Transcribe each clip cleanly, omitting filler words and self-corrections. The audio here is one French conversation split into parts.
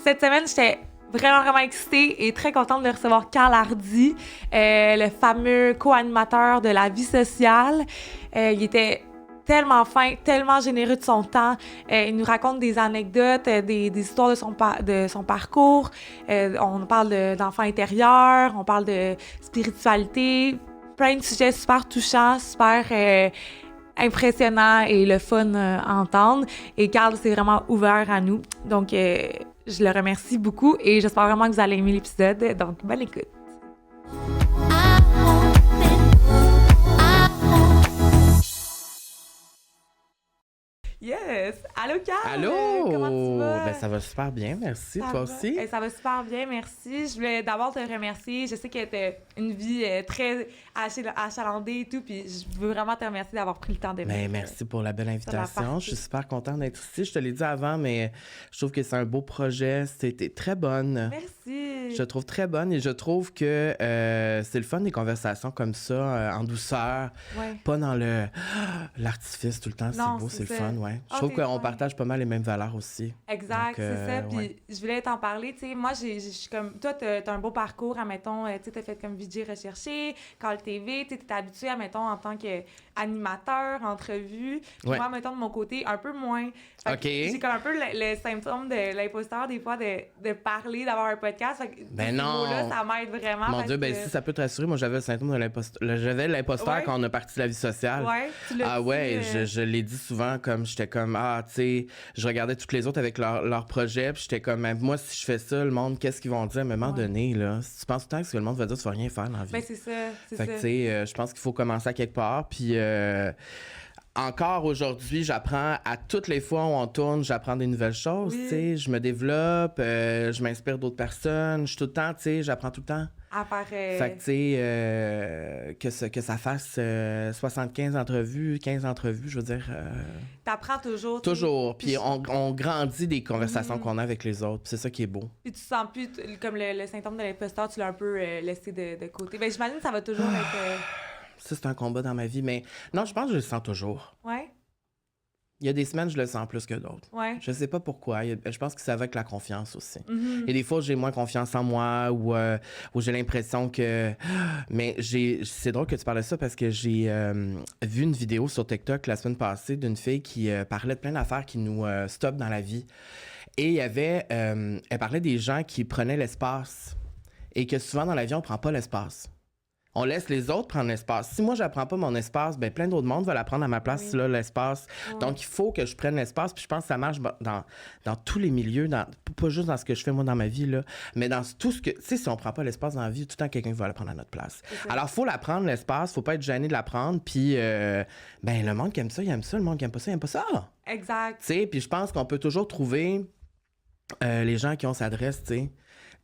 cette semaine, j'étais vraiment excitée et très contente de recevoir Carl Hardy, le fameux co-animateur de La Vie sociale. Il était tellement fin, tellement généreux de son temps. Il nous raconte des anecdotes, des histoires de son parcours. On parle d'enfants intérieurs, on parle de spiritualité, plein de sujets super touchants, super impressionnants et le fun à entendre. Et Carl s'est vraiment ouvert à nous. Donc, je le remercie beaucoup et j'espère vraiment que vous allez aimer l'épisode. Donc, bonne écoute. Yes! Allô, Carl! Allô! Comment tu vas? Ben, ça va super bien, merci. Ça Toi va? aussi? Ça va super bien, merci. Je voulais d'abord te remercier. Je sais que tu une vie très achalandée et tout, puis je veux vraiment te remercier d'avoir pris le temps de venir. Ben, merci pour la belle invitation. partie. Je suis super contente d'être ici. Je te l'ai dit avant, mais je trouve que c'est un beau projet. C'était très bonne. Merci! Je te trouve très bonne et je trouve que c'est le fun des conversations comme ça, en douceur, Ouais. pas dans l'artifice tout le temps. Non, c'est beau, c'est c'est le ça. fun, ouais. Je Ah, trouve t'es qu'on fin. partage pas mal les mêmes valeurs aussi. Exact, Donc, c'est ça. Puis ouais. je voulais t'en parler. Tu sais, moi, je suis comme. Toi, t'as un beau parcours, admettons. Tu sais, t'as fait comme VJ recherché, Call TV. Tu sais, t'es habitué, admettons, en tant qu'animateur, entrevue. Puis Ouais. moi, admettons, de mon côté, un peu moins. Fait que OK. j'ai comme un peu le symptôme de l'imposteur, des fois, de parler, d'avoir un podcast. Fait que Ben ces non. mots-là, ça m'aide vraiment. Mon parce Dieu, ben que... si ça peut te rassurer, moi j'avais le symptôme de l'imposteur. J'avais l'imposteur Ouais. quand on a parti de La Vie sociale. Ouais, tu l'as Ah dit, ouais, je l'ai dit souvent, comme j'étais comme, tu sais, je regardais toutes les autres avec leur projet, puis j'étais comme, moi, si je fais ça, le monde, qu'est-ce qu'ils vont dire? À un moment donné, là, si tu penses tout le temps que ce que le monde va dire, tu vas rien faire dans la vie. Ben, c'est ça, c'est Fait que, ça. tu sais, je pense qu'il faut commencer à quelque part, puis encore aujourd'hui, j'apprends à toutes les fois où on tourne, j'apprends des nouvelles choses, Oui. tu sais, je me développe, je m'inspire d'autres personnes, je suis tout le temps, tu sais, j'apprends tout le temps. À part... Fait que, tu sais, que ça fasse 75 entrevues, 15 entrevues, je veux dire. T'apprends toujours. tu sais. Toujours. Puis on grandit des conversations qu'on a avec les autres. Puis c'est ça qui est beau. Puis tu sens plus, comme le symptôme de l'imposteur, tu l'as un peu laissé de côté. Ben, j'imagine que ça va toujours être... Ça, c'est un combat dans ma vie. Mais non, je pense que je le sens toujours. Ouais, Il y a des semaines, je le sens plus que d'autres. ouais. Je sais pas pourquoi. Je pense que ça va avec la confiance aussi. Mhm. Et des fois, j'ai moins confiance en moi ou j'ai l'impression que... Mais c'est drôle que tu parles de ça parce que j'ai vu une vidéo sur TikTok la semaine passée d'une fille qui parlait de plein d'affaires qui nous stoppent dans la vie. Et il y avait... elle parlait des gens qui prenaient l'espace et que souvent dans la vie, on prend pas l'espace. On laisse les autres prendre l'espace. Si moi, je prends pas mon espace, ben plein d'autres mondes vont la prendre à ma place, Oui. si là, l'espace. Ouais. Donc, il faut que je prenne l'espace. Puis je pense que ça marche dans tous les milieux, pas juste dans ce que je fais moi dans ma vie, là, mais dans tout ce que... Tu sais, si on prend pas l'espace dans la vie, tout le temps, quelqu'un va la prendre à notre place. C'est ça. Alors, il faut la prendre, l'espace. Faut pas être gêné de la prendre. Puis, ben le monde qui aime ça, il aime ça. Le monde qui aime pas ça, il aime pas ça. Exact. Tu sais, puis je pense qu'on peut toujours trouver les gens qui ont s'adresse, tu sais.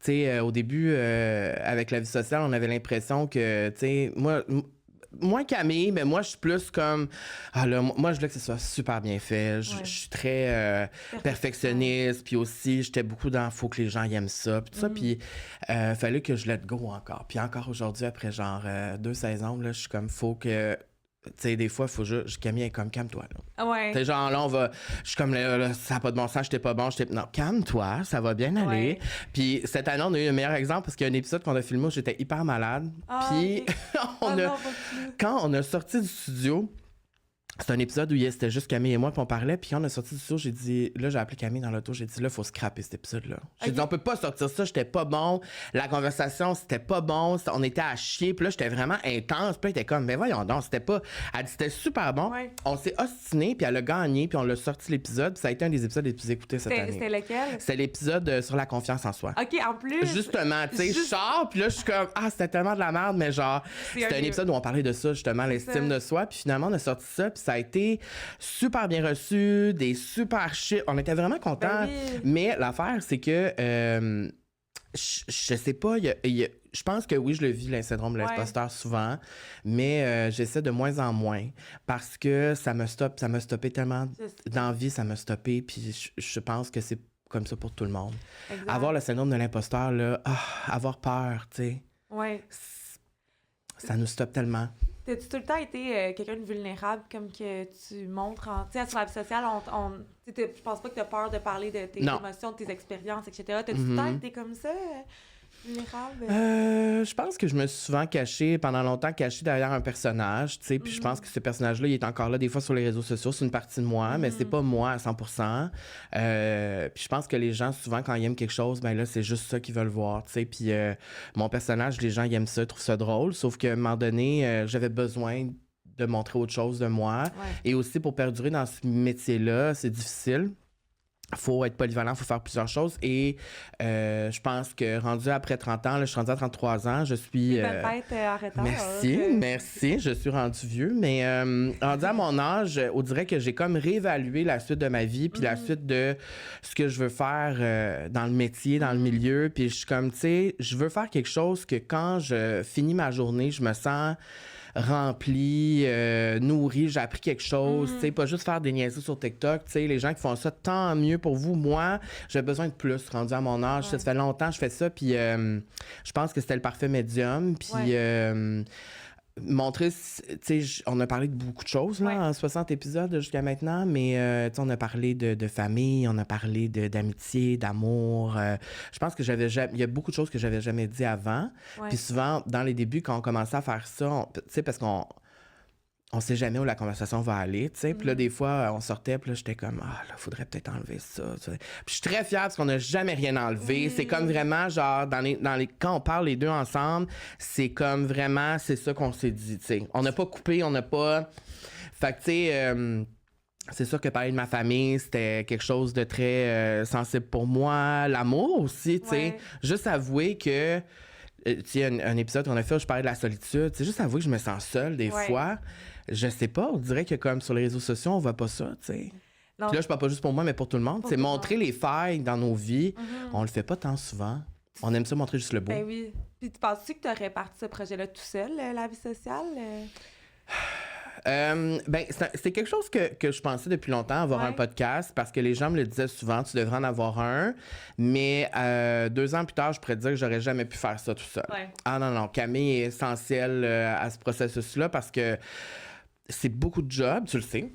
Tu sais, au début, avec La Vie sociale, on avait l'impression que, tu sais, moi, Camille, mais moi, je suis plus comme... Ah là, moi, je voulais que ce soit super bien fait. Je suis très perfectionniste. Puis aussi, j'étais beaucoup dans... Faut que les gens y aiment ça. Puis tout ça. Puis fallait que je let go encore. Puis encore aujourd'hui, après genre 2 saisons, là, je suis comme... Faut que... Tu sais, des fois, faut juste... Camille est comme, calme-toi, là. Ouais. T'sais, genre là, je suis comme, là, ça n'a pas de bon sens, j'étais pas bon, non, calme-toi, ça va bien aller. Ouais. Puis cette année, on a eu un meilleur exemple parce qu'il y a un épisode qu'on a filmé où j'étais hyper malade. Ah, Puis ok. on a, non, pas plus. quand on a sorti du studio, c'est un épisode où c'était juste Camille et moi, puis on parlait. Puis quand on a sorti du studio, j'ai dit, là, j'ai appelé Camille dans l'auto, j'ai dit, là, il faut scraper cet épisode-là. J'ai Ok. dit, on peut pas sortir ça, j'étais pas bon. La conversation, c'était pas bon. On était à chier. Puis là, j'étais vraiment intense. Puis là, elle était comme, mais voyons donc, c'était pas. Elle dit, c'était super bon. Ouais. On s'est ostiné, puis elle a gagné, puis on l'a sorti l'épisode. Puis ça a été un des épisodes les plus écoutés cette année. C'était lequel? C'est l'épisode sur la confiance en soi. Ok, en plus. Justement, tu sais, je Juste- sors, puis là, je suis comme, c'était tellement de la merde, mais genre, C'est c'était un un- épisode où on parlait de ça, justement, l'estime ça. de soi, puis finalement, on a sorti ça, puis ça a été super bien reçu, des super shit, on était vraiment contents, Ben oui. mais l'affaire, c'est que, je sais pas, je pense que oui, je le vis, le syndrome de l'imposteur souvent, mais j'essaie de moins en moins, parce que ça m'a stoppé tellement dans la vie, ça m'a stoppé, puis je pense que c'est comme ça pour tout le monde. Exact. Avoir le syndrome de l'imposteur, là, avoir peur, tu sais, Ouais. ça nous stoppe tellement. T'as-tu tout le temps été quelqu'un de vulnérable, comme que tu montres tu sais, sur la vie sociale, je pense pas que t'as peur de parler de tes émotions, de tes expériences, etc. T'as-tu tout le temps été comme ça, vulnérable? Je pense que je me suis souvent pendant longtemps caché derrière un personnage, tu sais, puis je pense que ce personnage-là, il est encore là des fois sur les réseaux sociaux, c'est une partie de moi, mais c'est pas moi à 100%. Puis je pense que les gens, souvent, quand ils aiment quelque chose, ben là, c'est juste ça qu'ils veulent voir, tu sais, puis mon personnage, les gens, ils aiment ça, ils trouvent ça drôle, sauf qu'à un moment donné, j'avais besoin de montrer autre chose de moi, et aussi pour perdurer dans ce métier-là, c'est difficile. Faut être polyvalent, faut faire plusieurs choses. Et je pense que rendu après 30 ans, là, je suis rendu à 33 ans, je suis... Merci, je suis rendu vieux. Mais rendu à mon âge, on dirait que j'ai comme réévalué la suite de ma vie, puis la suite de ce que je veux faire dans le métier, dans le milieu. Puis je suis comme, tu sais, je veux faire quelque chose que quand je finis ma journée, je me sens rempli, nourri, j'ai appris quelque chose, tu sais, pas juste faire des niaiseries sur TikTok, tu sais, les gens qui font ça, tant mieux pour vous. Moi, j'ai besoin de plus, rendu à mon âge, ça fait longtemps que je fais ça, puis je pense que c'était le parfait médium, puis montrer, tu sais, on a parlé de beaucoup de choses, là, en 60 épisodes jusqu'à maintenant, mais, tu sais, on a parlé de famille, on a parlé d'amitié, d'amour. Je pense que il y a beaucoup de choses que j'avais jamais dit avant. Puis souvent, dans les débuts, quand on commençait à faire ça, tu sais, parce qu'on sait jamais où la conversation va aller, tu sais. Puis là, des fois, on sortait, puis là, j'étais comme, là, faudrait peut-être enlever ça, tu sais. Puis je suis très fière parce qu'on n'a jamais rien enlevé. C'est comme vraiment, genre, quand on parle les deux ensemble, c'est comme vraiment, c'est ça qu'on s'est dit, tu sais. On n'a pas coupé, on n'a pas... Fait que, tu sais... c'est sûr que parler de ma famille, c'était quelque chose de très sensible pour moi. L'amour aussi, tu sais. Juste avouer que... tu sais, un épisode qu'on a fait où je parlais de la solitude, c'est juste avouer que je me sens seule des fois. Je sais pas, on dirait que comme sur les réseaux sociaux, on voit pas ça, tu sais. Puis là, je parle pas juste pour moi, mais pour tout le monde. C'est montrer les failles dans nos vies. On le fait pas tant souvent. On aime ça montrer juste le beau. Ben oui. Puis tu penses-tu que tu aurais parti ce projet-là tout seul, la vie sociale? Ben, c'est quelque chose que je pensais depuis longtemps, avoir un podcast, parce que les gens me le disaient souvent, tu devrais en avoir un. Mais 2 ans plus tard, je pourrais te dire que j'aurais jamais pu faire ça tout seul. Ah non, Camille est essentielle à ce processus-là parce que c'est beaucoup de job, tu le sais.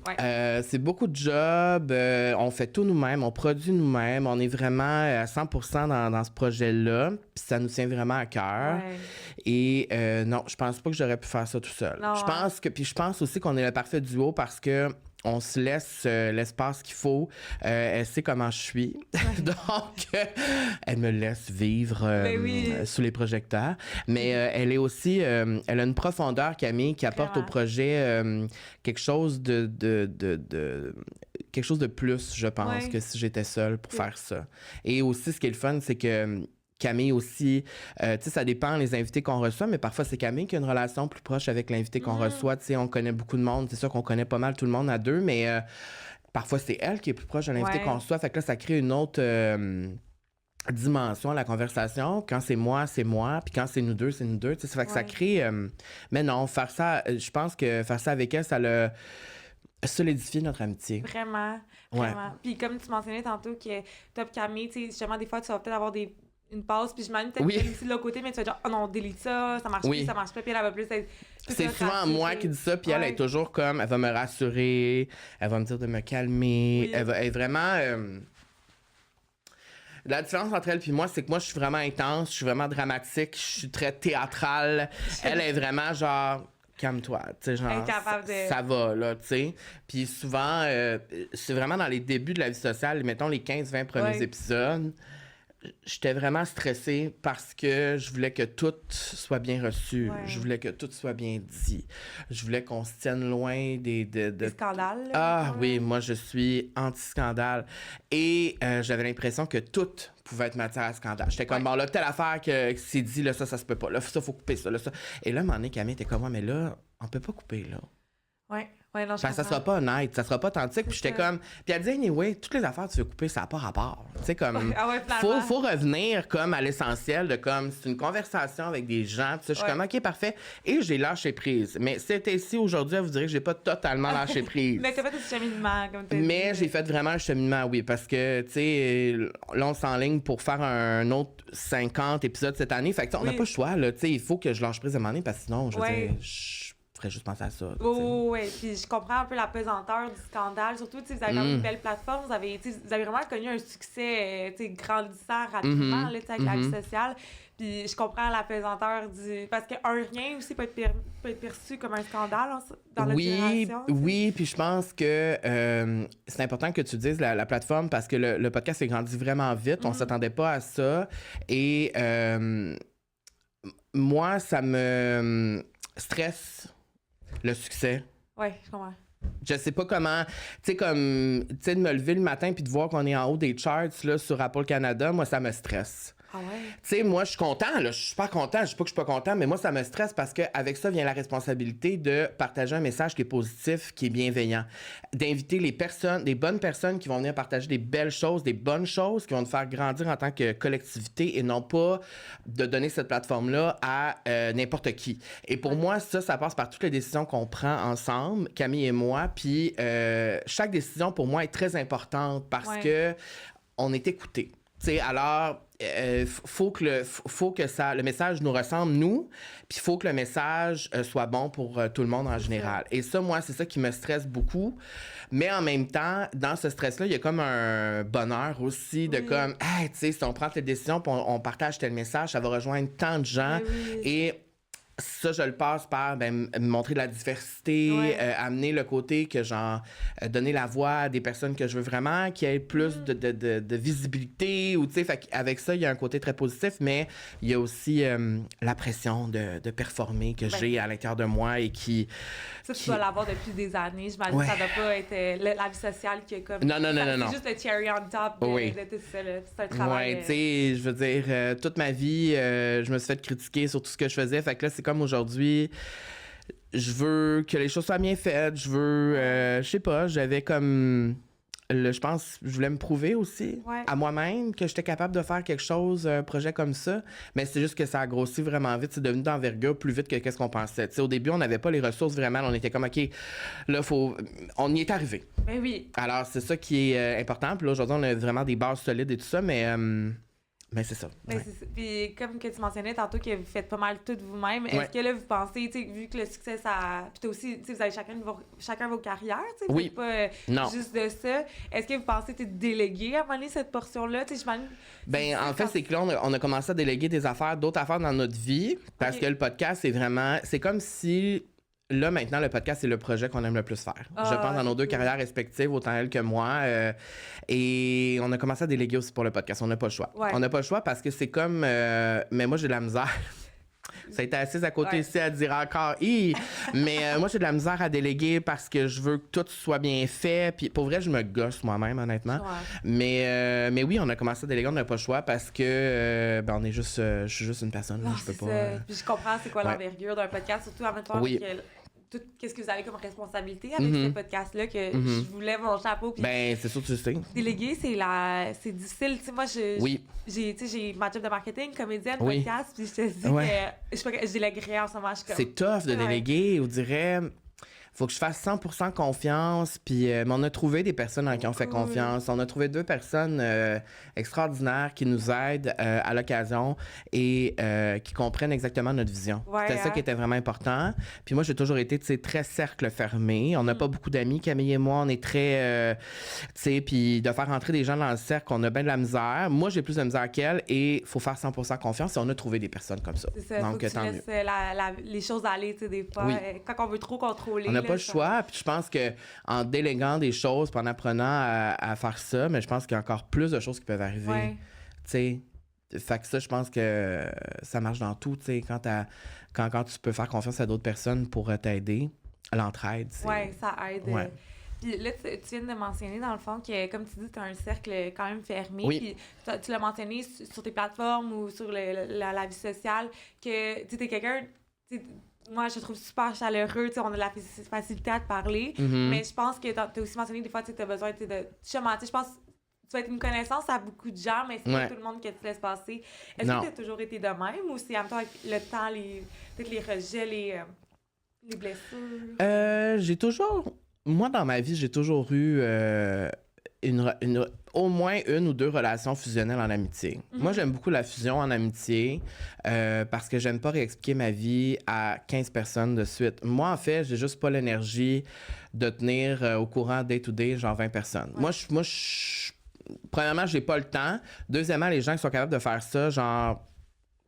C'est beaucoup de job. On fait tout nous-mêmes, on produit nous-mêmes. On est vraiment à 100% dans ce projet-là. Puis ça nous tient vraiment à cœur. Et non, je pense pas que j'aurais pu faire ça tout seul. Je pense aussi qu'on est le parfait duo parce que on se laisse l'espace qu'il faut. Elle sait comment je suis. Donc, elle me laisse vivre sous les projecteurs. Mais elle est aussi... elle a une profondeur, Camille, qui apporte au projet quelque chose quelque chose de plus, je pense, que si j'étais seule pour faire ça. Et aussi, ce qui est le fun, c'est que Camille aussi, tu sais, ça dépend les invités qu'on reçoit, mais parfois c'est Camille qui a une relation plus proche avec l'invité qu'on reçoit. Tu sais, on connaît beaucoup de monde. C'est sûr qu'on connaît pas mal tout le monde à deux, mais parfois c'est elle qui est plus proche de l'invité qu'on reçoit. Fait que là, ça crée une autre dimension à la conversation. Quand c'est moi, puis quand c'est nous deux, c'est nous deux. Tu sais, ça fait que ça crée... mais non, faire ça, je pense que faire ça avec elle, ça l'a solidifié notre amitié. Vraiment. Puis comme tu mentionnais tantôt que Top Camille, tu sais, justement, des fois, tu vas peut-être avoir une pause, puis je m'imagine peut-être que de l'autre côté, mais tu vas dire, oh non, délite ça marche plus, ça marche pas, puis elle va plus être... C'est souvent moi qui dis ça, puis elle est toujours comme, elle va me rassurer, elle va me dire de me calmer, elle va être vraiment... La différence entre elle et moi, c'est que moi, je suis vraiment intense, je suis vraiment dramatique, je suis très théâtrale. Elle est vraiment genre... Calme-toi, tu sais, genre, ça va, là, tu sais. Puis souvent, c'est vraiment dans les débuts de la vie sociale, mettons les 15-20 premiers épisodes, j'étais vraiment stressée parce que je voulais que tout soit bien reçu. Je voulais que tout soit bien dit. Je voulais qu'on se tienne loin des scandales. Oui, moi, je suis anti-scandale. Et j'avais l'impression que tout pouvait être matière à scandale. J'étais comme, bon, là, telle affaire que c'est dit, là, ça se peut pas. Là, ça, faut couper ça, là, ça. Et là, à un moment donné, Camille était comme, mais là, on peut pas couper, là. Non, ça sera pas honnête, ça sera pas authentique. Puis j'étais comme... Puis elle dit, anyway, toutes les affaires que tu veux couper, ça n'a pas rapport. Tu sais, comme... faut revenir comme à l'essentiel de comme... C'est une conversation avec des gens. Tu sais, je suis comme, OK, parfait. Et j'ai lâché prise. Mais si c'était ici aujourd'hui, elle vous dirait que j'ai pas totalement lâché prise. Mais t'as fait un cheminement, comme t'as dit. Mais j'ai fait vraiment un cheminement, oui. Parce que, tu sais, là, on s'enligne pour faire un autre 50 épisodes cette année. Fait que, on n'a pas le choix, là. Tu sais, il faut que je lâche prise à un moment donné parce que sinon, je veux dire... ferais juste penser à ça. Oh, ouais, puis je comprends un peu la pesanteur du scandale. Surtout, tu sais, vous avez quand même une belle plateforme. Vous avez vraiment connu un succès, tu sais, grandissant rapidement, là, tu sais, avec la vie sociale. Puis je comprends la pesanteur du... Parce qu'un rien aussi peut être perçu comme un scandale dans notre génération. Oui, puis je pense que c'est important que tu dises la plateforme parce que le podcast s'est grandi vraiment vite. On s'attendait pas à ça. Et moi, ça me stresse le succès. Oui, je comprends. Je sais pas comment, tu sais, comme, tu sais, de me lever le matin puis de voir qu'on est en haut des charts là, sur Apple Canada, moi, ça me stresse. Ah ouais? Tu sais, moi, je suis content, là, je suis pas content, je dis pas que je suis pas content, mais moi, ça me stresse parce qu'avec ça vient la responsabilité de partager un message qui est positif, qui est bienveillant. D'inviter les personnes, des bonnes personnes qui vont venir partager des belles choses, des bonnes choses, qui vont nous faire grandir en tant que collectivité et non pas de donner cette plateforme-là à n'importe qui. Et pour moi, ça passe par toutes les décisions qu'on prend ensemble, Camille et moi, puis chaque décision, pour moi, est très importante parce que on est écouté. T'sais, alors, faut que le message nous ressemble, nous, puis il faut que le message soit bon pour tout le monde en général. Et ça, moi, c'est ça qui me stresse beaucoup. Mais en même temps, dans ce stress-là, il y a comme un bonheur aussi de comme, hey, tu sais, si on prend telle décision, puis on partage tel message, ça va rejoindre tant de gens. Et ça, je le passe par montrer de la diversité, amener le côté que genre donner la voix à des personnes que je veux vraiment, qui aient plus de visibilité ou tu sais, avec ça, il y a un côté très positif, mais il y a aussi la pression de performer que j'ai à l'intérieur de moi et qui... Ça, tu dois l'avoir depuis des années. J'imagine que ça doit pas être la vie sociale qui est comme... Non. C'est juste le cherry on top de tout ça. C'est un travail... Ouais, tu sais, je veux dire, toute ma vie, je me suis fait critiquer sur tout ce que je faisais. Fait que là, c'est comme aujourd'hui, je veux que les choses soient bien faites. Je veux, je sais pas, j'avais comme... je pense, je voulais me prouver aussi à moi-même que j'étais capable de faire quelque chose, un projet comme ça. Mais c'est juste que ça a grossi vraiment vite. C'est devenu d'envergure plus vite que qu'est-ce qu'on pensait. T'sais, au début, on n'avait pas les ressources vraiment. On était comme, OK, là, on y est arrivé. Ben oui. Alors, c'est ça qui est important. Puis là, aujourd'hui, on a vraiment des bases solides et tout ça, mais c'est ça. Ouais. Puis comme que tu mentionnais tantôt que vous faites pas mal tout vous-même, est-ce que là, vous pensez, vu que le succès, ça... Puis aussi, vous avez chacun vos carrières, tu sais, oui. pas juste de ça. Est-ce que vous pensez déléguer à un moment donné cette portion-là? En fait, c'est que là, on a commencé à déléguer d'autres affaires dans notre vie, parce que le podcast, c'est comme si... Là, maintenant, le podcast, c'est le projet qu'on aime le plus faire. Je pense dans nos deux carrières respectives, autant elle que moi. Et on a commencé à déléguer aussi pour le podcast. On n'a pas le choix. On n'a pas le choix parce que c'est comme... mais moi, j'ai de la misère. Ça a été assise à côté ici à dire encore mais moi j'ai de la misère à déléguer parce que je veux que tout soit bien fait, puis pour vrai je me gosse moi-même honnêtement. Mais oui, on a commencé à déléguer, on n'a pas le choix parce que on est juste je suis juste une personne là, je peux pas. Puis je comprends c'est quoi l'envergure d'un podcast, surtout en même temps tout qu'est-ce que vous avez comme responsabilité avec ce podcast-là que je vous lève mon chapeau. Puis c'est sûr que tu sais. Déléguer, c'est difficile. Tu sais, moi, j'ai ma job de marketing, comédienne, podcast, puis je te dis que je déléguerais en ce moment. C'est tough de déléguer, on dirait... Faut que je fasse 100% confiance. Puis, mais on a trouvé des personnes en qui on fait confiance. On a trouvé 2 personnes extraordinaires qui nous aident à l'occasion et qui comprennent exactement notre vision. C'était ça qui était vraiment important. Puis moi, j'ai toujours été, très cercle fermé. On n'a pas beaucoup d'amis, Camille et moi. On est très, puis de faire rentrer des gens dans le cercle, on a bien de la misère. Moi, j'ai plus de misère qu'elle et faut faire 100% confiance. Et on a trouvé des personnes comme ça. C'est ça. Donc, faut que tu laisses les choses aller, des fois. Quand on veut trop contrôler. On n'a pas le choix. Puis je pense que en déléguant des choses, puis en apprenant à faire ça, mais je pense qu'il y a encore plus de choses qui peuvent arriver. Tu sais, fait que ça, je pense que ça marche dans tout. Tu sais, quand tu peux faire confiance à d'autres personnes pour t'aider, l'entraide. Oui, ça aide. Puis là, tu viens de mentionner, dans le fond, que, comme tu dis, tu as un cercle quand même fermé. Puis tu l'as mentionné sur tes plateformes ou sur la vie sociale, que tu es quelqu'un... Moi, je te trouve super chaleureux, on a de la facilité à te parler, mais je pense que tu as aussi mentionné des fois, tu as besoin de cheminer. Je pense que tu vas être une connaissance à beaucoup de gens, mais c'est pas tout le monde qui te laisse passer. Est-ce que tu as toujours été de même ou c'est en même temps avec le temps, peut-être les rejets, les blessures? J'ai toujours... Moi, dans ma vie, j'ai toujours eu au moins une ou deux relations fusionnelles en amitié. Moi, j'aime beaucoup la fusion en amitié parce que j'aime pas réexpliquer ma vie à 15 personnes de suite. Moi, en fait, j'ai juste pas l'énergie de tenir au courant day-to-day, genre 20 personnes. Ouais. Moi, premièrement, j'ai pas le temps. Deuxièmement, les gens qui sont capables de faire ça, genre...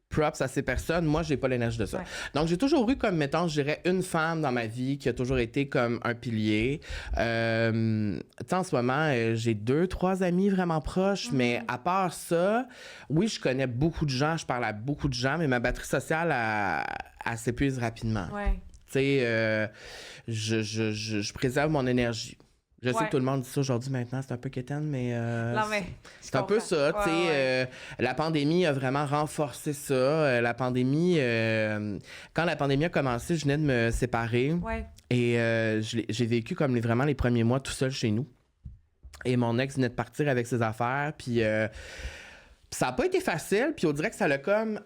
props à ces personnes, moi, j'ai pas l'énergie de ça. Ouais. Donc, j'ai toujours eu comme, mettons, je dirais, une femme dans ma vie qui a toujours été comme un pilier. Tu sais, en ce moment, j'ai 2-3 amis vraiment proches, mais à part ça, oui, je connais beaucoup de gens, je parle à beaucoup de gens, mais ma batterie sociale, elle s'épuise rapidement. Ouais. Tu sais, je préserve mon énergie. Je sais que tout le monde dit ça aujourd'hui maintenant, c'est un peu quétaine, mais, non, mais c'est un peu ça. Tu sais, la pandémie a vraiment renforcé ça. La pandémie, quand la pandémie a commencé, je venais de me séparer et j'ai vécu comme vraiment les premiers mois tout seul chez nous. Et mon ex venait de partir avec ses affaires, puis ça n'a pas été facile, puis on dirait que ça l'a comme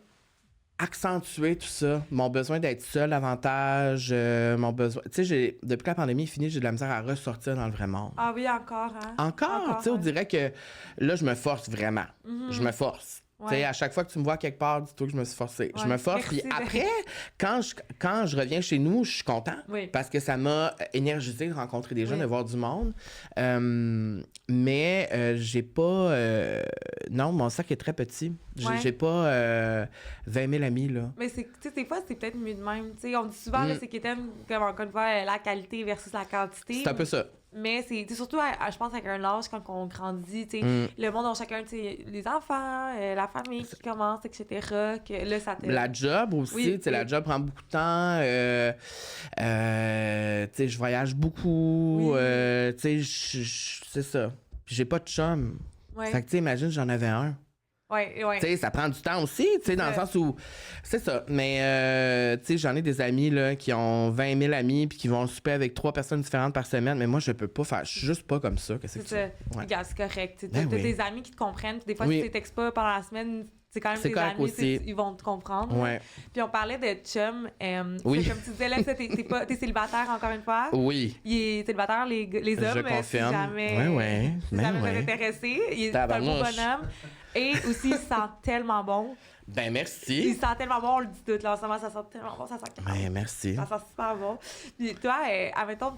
accentuer tout ça, mon besoin d'être seul davantage, mon besoin... Tu sais, depuis que la pandémie est finie, j'ai de la misère à ressortir dans le vrai monde. Ah oui, encore, hein? Encore, tu sais, on dirait que là, je me force vraiment. Je me force. Tu sais, à chaque fois que tu me vois quelque part, dis-toi que je me suis forcée. Je me force, puis après, quand je reviens chez nous, je suis content parce que ça m'a énergisé de rencontrer des gens, de voir du monde. Mais j'ai pas... non, mon sac est très petit. J'ai pas 20 000 amis, là. Mais tu sais, des fois, c'est peut-être mieux de même. Tu sais, on dit souvent, là, c'est qu'étaime, comme encore une fois, la qualité versus la quantité. C'est un peu ça. Mais c'est surtout, je pense, avec un âge, quand on grandit, tu sais, le monde a chacun, tu sais, les enfants, la famille qui commence, etc., que là, ça te... La job aussi, tu sais, la job prend beaucoup de temps. Tu sais, je voyage beaucoup. Tu sais, c'est ça. Puis j'ai pas de chum. Fait que, tu sais, imagine, j'en avais un. Tu sais, ça prend du temps aussi, tu sais, dans le sens où... C'est ça. Mais, tu sais, j'en ai des amis, là, qui ont 20 000 amis puis qui vont souper avec 3 personnes différentes par semaine. Mais moi, je peux pas faire... Je suis juste pas comme ça. Qu'est-ce que c'est ça. Regarde, c'est correct. T'as des amis qui te comprennent. Puis des fois, si tu textes pas pendant la semaine... C'est quand même des amis, ils vont te comprendre. Puis on parlait de chum. Comme tu disais, là, t'es célibataire encore une fois. Oui. Il est célibataire, les hommes. Je confirme. Si jamais, si jamais vous êtes intéressé. Il est un beau bonhomme. Et aussi, il sent tellement bon. Ben, merci. Il sent tellement bon, on le dit tout. Là, en ce moment, ça sent tellement bon. Ça sent ben, merci. Ça sent super bon. Puis toi, admettons...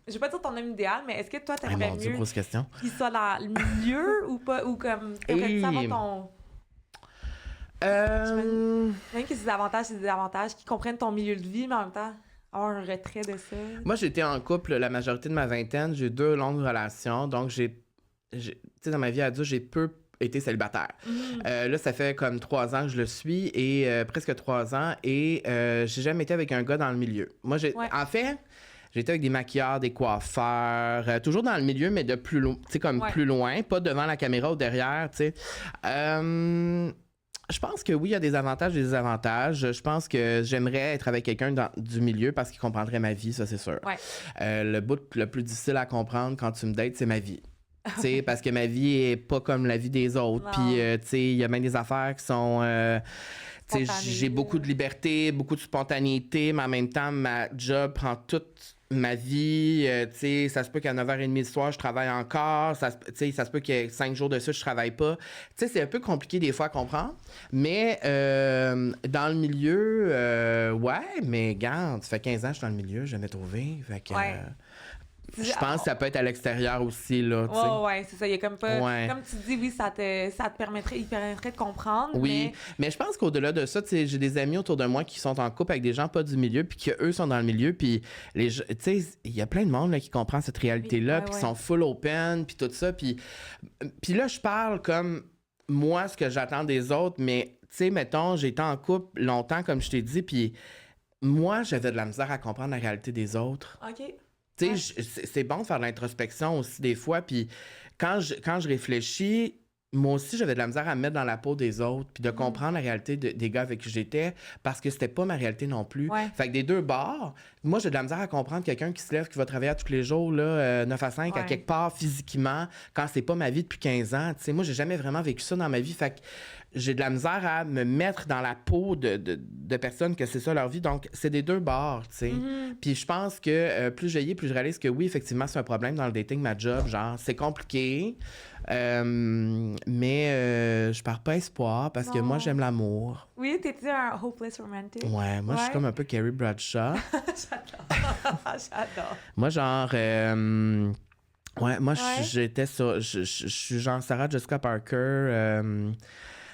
Je vais pas dire ton homme idéal, mais est-ce que toi, t'aimerais mieux grosse question. qu'il soit dans le milieu ou pas? Ou comme... T'aimerais savoir ton... Même qu'il y ait des avantages et des désavantages, qu'ils comprennent ton milieu de vie, mais en même temps, avoir un retrait de ça. Moi, j'étais en couple la majorité de ma vingtaine. J'ai eu 2 longues relations. Donc, tu sais, dans ma vie adulte, j'ai peu été célibataire. Là, ça fait comme 3 ans que je le suis, et presque 3 ans, et j'ai jamais été avec un gars dans le milieu. Moi, en fait... J'étais avec des maquilleurs, des coiffeurs, toujours dans le milieu, mais de plus loin, tu sais, comme plus loin, pas devant la caméra ou derrière, tu sais. Je pense que oui, il y a des avantages et des désavantages. Je pense que j'aimerais être avec quelqu'un du milieu parce qu'il comprendrait ma vie, ça, c'est sûr. Le bout le plus difficile à comprendre quand tu me dates, c'est ma vie. T'sais, parce que ma vie est pas comme la vie des autres. Puis, tu sais, il y a même des affaires qui sont... j'ai beaucoup de liberté, beaucoup de spontanéité, mais en même temps, ma job prend toute ma vie. Tu sais, ça se peut qu'à 9h30 le soir, je travaille encore. Ça se peut qu'il y ait 5 jours de suite, je travaille pas. Tu sais, c'est un peu compliqué des fois à comprendre. Mais dans le milieu, mais regarde, ça fait 15 ans que je suis dans le milieu, je l'ai trouvé. Fait que... je pense que ça peut être à l'extérieur aussi, là. C'est ça. Il y a comme pas... Comme tu dis, oui, ça te permettrait de comprendre. Oui, mais je pense qu'au-delà de ça, tu sais, j'ai des amis autour de moi qui sont en couple avec des gens pas du milieu, puis qu'eux sont dans le milieu, puis tu sais, il y a plein de monde là, qui comprend cette réalité-là, puis qui sont full open, puis tout ça. Puis là, je parle comme moi, ce que j'attends des autres, mais tu sais, mettons, j'ai été en couple longtemps, comme je t'ai dit, puis moi, j'avais de la misère à comprendre la réalité des autres. OK. Tu sais, c'est bon de faire de l'introspection aussi des fois. Puis quand je réfléchis, moi aussi, j'avais de la misère à me mettre dans la peau des autres puis de comprendre la réalité des gars avec qui j'étais parce que c'était pas ma réalité non plus. Fait que des deux bords, moi, j'ai de la misère à comprendre quelqu'un qui se lève, qui va travailler à tous les jours, là, 9 à 5, à quelque part, physiquement, quand c'est pas ma vie depuis 15 ans. Tu sais, moi, j'ai jamais vraiment vécu ça dans ma vie. Fait que j'ai de la misère à me mettre dans la peau de personnes que c'est ça leur vie. Donc, c'est des deux bords, tu sais. Puis je pense que plus je réalise que oui, effectivement, c'est un problème dans le dating, ma job. Genre, c'est compliqué. Mais je pars pas espoir parce que moi, Non. j'aime l'amour. Oui, t'es-tu un hopeless romantic? Ouais, moi, je suis Ouais. comme un peu Carrie Bradshaw. J'adore. J'adore. Moi, genre... ouais, moi, Ouais. j'étais sur... Je suis genre Sarah Jessica Parker.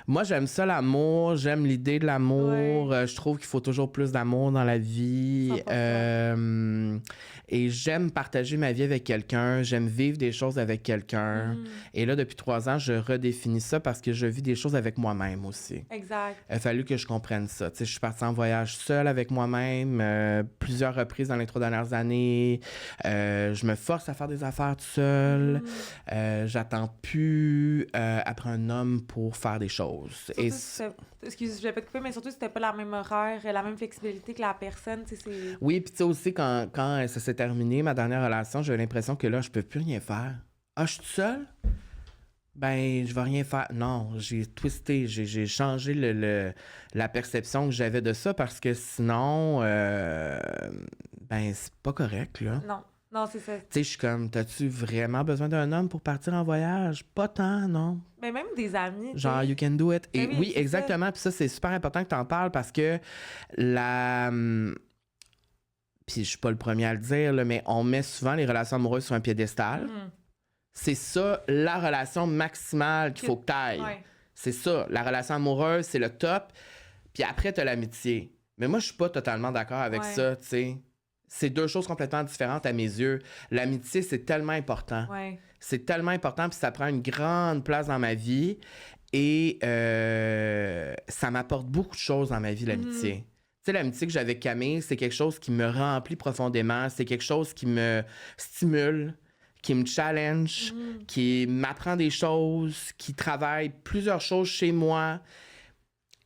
Moi, j'aime ça, l'amour. J'aime l'idée de l'amour. Ouais. Je trouve qu'il faut toujours plus d'amour dans la vie. 100%. Et j'aime partager ma vie avec quelqu'un. J'aime vivre des choses avec quelqu'un. Et là, depuis 3 ans, je redéfinis ça parce que je vis des choses avec moi-même aussi. Exact. Il a fallu que je comprenne ça. Tu sais, je suis partie en voyage seule avec moi-même plusieurs reprises dans les 3 dernières années. Je me force à faire des affaires tout seul. J'attends plus après un homme pour faire des choses. Surtout si excuse, je vais pas te couper, mais surtout si c'était pas la même horaire, la même flexibilité que la personne, tu sais, c'est... Oui, puis tu sais aussi, quand ça s'est terminé, ma dernière relation, j'avais l'impression que là, je peux plus rien faire. Ah, je suis toute seule? Ben, je vais rien faire. Non, j'ai twisté, j'ai changé la perception que j'avais de ça parce que sinon, ben, c'est pas correct, là. Non, c'est ça. Tu sais, je suis comme, t'as-tu vraiment besoin d'un homme pour partir en voyage? Pas tant, non. Mais même des amis, Genre, you can do it. Et oui, oui, c'est exactement. Puis ça, c'est super important que t'en parles parce que la... Puis je suis pas le premier à le dire, là, mais on met souvent les relations amoureuses sur un piédestal. C'est ça, la relation maximale qu'il faut que t'ailles. Ouais. C'est ça, la relation amoureuse, c'est le top. Puis après, t'as l'amitié. Mais moi, je suis pas totalement d'accord avec ça, tu sais. C'est 2 choses complètement différentes à mes yeux. L'amitié, c'est tellement important. Ouais. C'est tellement important, puis ça prend une grande place dans ma vie. Et ça m'apporte beaucoup de choses dans ma vie, l'amitié. Tu sais, l'amitié que j'ai avec Camille, c'est quelque chose qui me remplit profondément. C'est quelque chose qui me stimule, qui me challenge, qui m'apprend des choses, qui travaille plusieurs choses chez moi.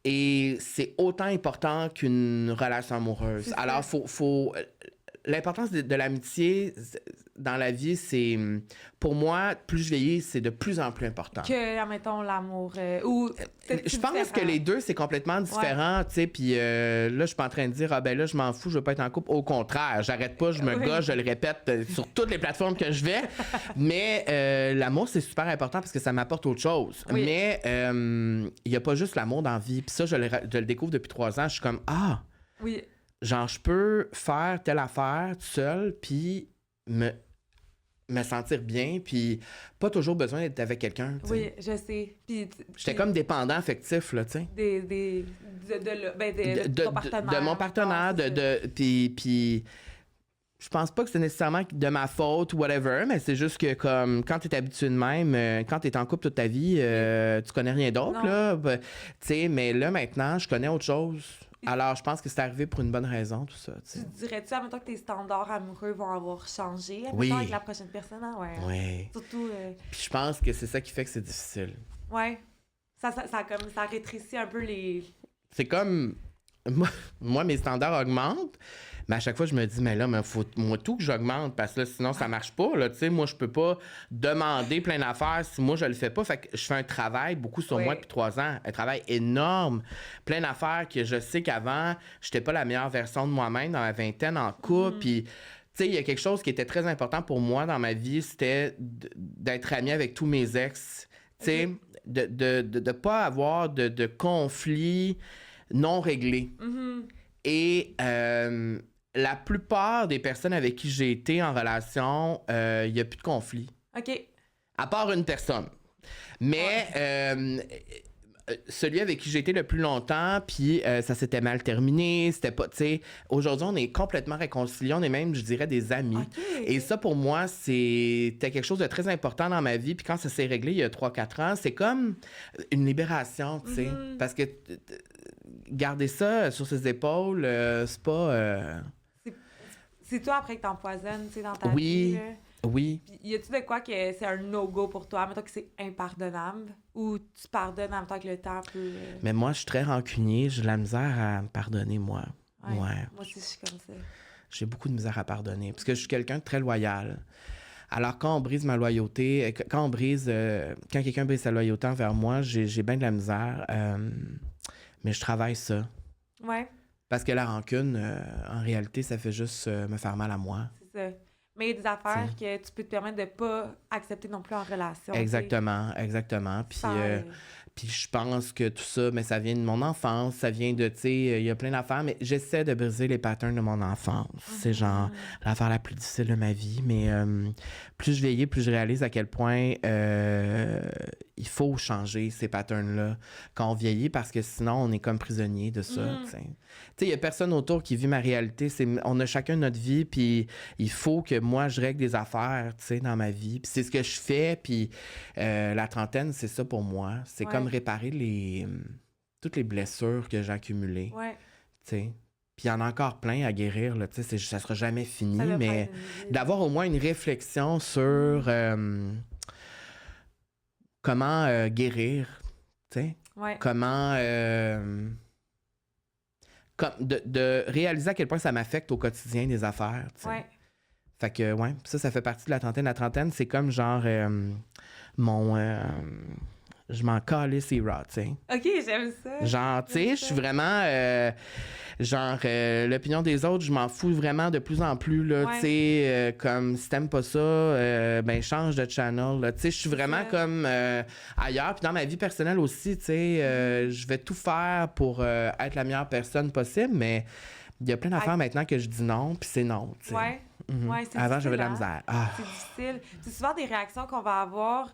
Et c'est autant important qu'une relation amoureuse. Alors, faut l'importance de l'amitié dans la vie, c'est, pour moi, plus je vieillis, c'est de plus en plus important. Que, admettons, l'amour. Je pense que les deux, c'est complètement différent, tu sais. Puis là, je suis pas en train de dire, ah ben là, je m'en fous, je veux pas être en couple. Au contraire, j'arrête pas, je me gosse, je le répète sur toutes les plateformes que je vais. Mais l'amour, c'est super important parce que ça m'apporte autre chose. Oui. Mais il y a pas juste l'amour dans la vie. Puis ça, je le découvre depuis 3 ans. Je suis comme, ah! Oui. Genre, je peux faire telle affaire tout seul, puis me sentir bien, puis pas toujours besoin d'être avec quelqu'un. T'sais. Oui, je sais. Puis, j'étais comme dépendant affectif, là, tu sais. De ton partenaire. De mon partenaire, puis je pense pas que c'est nécessairement de ma faute ou whatever, mais c'est juste que comme quand t'es habitué de même, quand t'es en couple toute ta vie, tu connais rien d'autre, là. Tu sais, mais là, maintenant, je connais autre chose. Alors, je pense que c'est arrivé pour une bonne raison, tout ça. T'sais. Tu dirais-tu, admettons que tes standards amoureux vont avoir changé, Oui. avec la prochaine personne, hein? Ouais. Oui. Surtout... Puis je pense que c'est ça qui fait que c'est difficile. Ouais. Ça rétrécit un peu les... C'est comme... Moi, mes standards augmentent, mais à chaque fois, je me dis, mais là, il faut moi tout que j'augmente, parce que là, sinon, ça marche pas. Là, tu sais, moi, je peux pas demander plein d'affaires si moi, je le fais pas. Fait que je fais un travail beaucoup sur moi depuis 3 ans. Un travail énorme. Plein d'affaires que je sais qu'avant, j'étais pas la meilleure version de moi-même dans ma vingtaine en couple. Puis, tu sais, il y a quelque chose qui était très important pour moi dans ma vie, c'était d'être ami avec tous mes ex. Tu sais, de pas avoir de conflits non réglés. Et la plupart des personnes avec qui j'ai été en relation, il n'y a plus de conflit. OK. À part une personne. Mais celui avec qui j'ai été le plus longtemps, puis ça s'était mal terminé, c'était pas, tu sais, aujourd'hui, on est complètement réconciliés, on est même, je dirais, des amis. Okay. Et ça, pour moi, c'était quelque chose de très important dans ma vie, puis quand ça s'est réglé il y a 3-4 ans, c'est comme une libération, tu sais, parce que garder ça sur ses épaules, c'est pas... C'est toi après que t'empoisonnes, tu sais, dans ta oui, vie, là. Oui. Puis, y a-tu de quoi que c'est un no-go pour toi? Mettons que c'est impardonnable? Ou tu pardonnes en même temps que le temps peut... Mais moi, je suis très rancunier. J'ai de la misère à me pardonner, moi. Ouais. Moi aussi, je suis comme ça. J'ai beaucoup de misère à pardonner. Parce que je suis quelqu'un de très loyal. Alors, quand on brise ma loyauté, quand quelqu'un brise sa loyauté envers moi, j'ai bien de la misère. Mais je travaille ça. Ouais. Parce que la rancune, en réalité, ça fait juste me faire mal à moi. C'est ça. Mais il y a des affaires que tu peux te permettre de pas accepter non plus en relation. Exactement. Puis je pense que tout ça, mais ça vient de mon enfance, ça vient de, tu sais, il y a plein d'affaires, mais j'essaie de briser les patterns de mon enfance. C'est genre l'affaire la plus difficile de ma vie, mais plus je vieillis, plus je réalise à quel point il faut changer ces patterns-là quand on vieillit, parce que sinon, on est comme prisonnier de ça, tu sais. Tu sais, il y a personne autour qui vit ma réalité, on a chacun notre vie, puis il faut que moi, je règle des affaires, tu sais, dans ma vie, puis c'est ce que je fais, puis la trentaine, c'est ça pour moi. C'est comme réparer toutes les blessures que j'ai accumulées. Ouais. Tu sais. Puis il y en a encore plein à guérir, là. Tu sais, ça sera jamais fini, Ça mais d'avoir au moins une réflexion sur comment guérir, tu sais. Ouais. Comment... de réaliser à quel point ça m'affecte au quotidien des affaires, tu sais. Ouais. Fait que, ouais, ça fait partie de la trentaine. La trentaine, c'est comme genre je m'en calisse les rats, tu sais. OK, j'aime ça. Genre, tu sais, je suis vraiment... l'opinion des autres, je m'en fous vraiment de plus en plus, là, tu sais, comme si t'aimes pas ça, ben change de channel, là, tu sais, je suis vraiment comme ailleurs. Puis dans ma vie personnelle aussi, tu sais, je vais tout faire pour être la meilleure personne possible, mais il y a plein d'affaires maintenant que je dis non, puis c'est non, tu sais. Ouais. Ouais, c'est Avant, difficile, j'avais de la misère. Ah. C'est difficile. C'est souvent des réactions qu'on va avoir,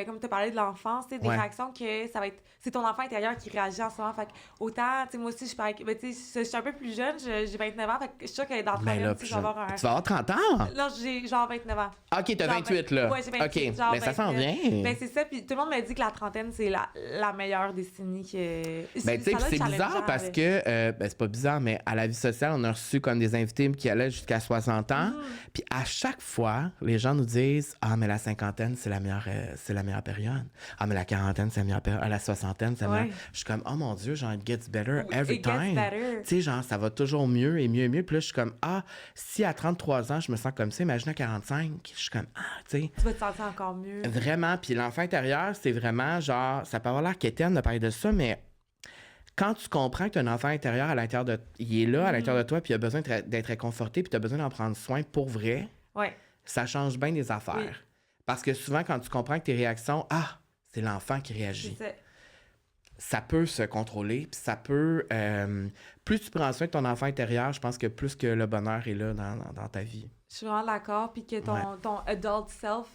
comme tu as parlé de l'enfance, des réactions que ça va être... C'est ton enfant intérieur qui réagit en ce moment. Fait que autant, tu sais, moi aussi, je parie... Ben, tu sais, je suis un peu plus jeune, j'ai 29 ans, fait que je suis sûre que dans le Ben là, tu vas avoir un... Tu vas avoir 30 ans? Non, j'ai genre 29 ans. OK, t'as 28, là. Ouais, j'ai 28. OK, genre ben ça s'en 29. vient. Ben c'est ça, puis tout le monde me dit que la trentaine, c'est la meilleure décennie que... Ben, tu sais, c'est bizarre parce que, ben, c'est pas bizarre, mais à la vie sociale, on a reçu comme des invités qui allaient jusqu'à 60 ans. Puis à chaque fois, les gens nous disent « Ah, mais la cinquantaine, c'est la meilleure période. Ah, mais la quarantaine, c'est la meilleure période. Ah, la soixantaine, c'est la meilleure. » Je suis comme « Oh mon Dieu, genre, it gets better every time. » Tu sais, genre, ça va toujours mieux et mieux et mieux. Puis là, je suis comme « Ah, si à 33 ans, je me sens comme ça, imagine à 45. » Je suis comme « Ah, tu sais. » Tu vas te sentir encore mieux. Vraiment. Puis l'enfant intérieur, c'est vraiment genre, ça peut avoir l'air quétaine de parler de ça, mais quand tu comprends que tu as un enfant intérieur à l'intérieur de... Il est là, à l'intérieur de toi, puis il a besoin d'être réconforté, puis tu as besoin d'en prendre soin pour vrai, ça change bien des affaires. Oui. Parce que souvent, quand tu comprends que tes réactions, c'est l'enfant qui réagit. Ça peut se contrôler, puis ça peut... plus tu prends soin de ton enfant intérieur, je pense que plus que le bonheur est là dans ta vie. Je suis vraiment d'accord, puis que ton adult self,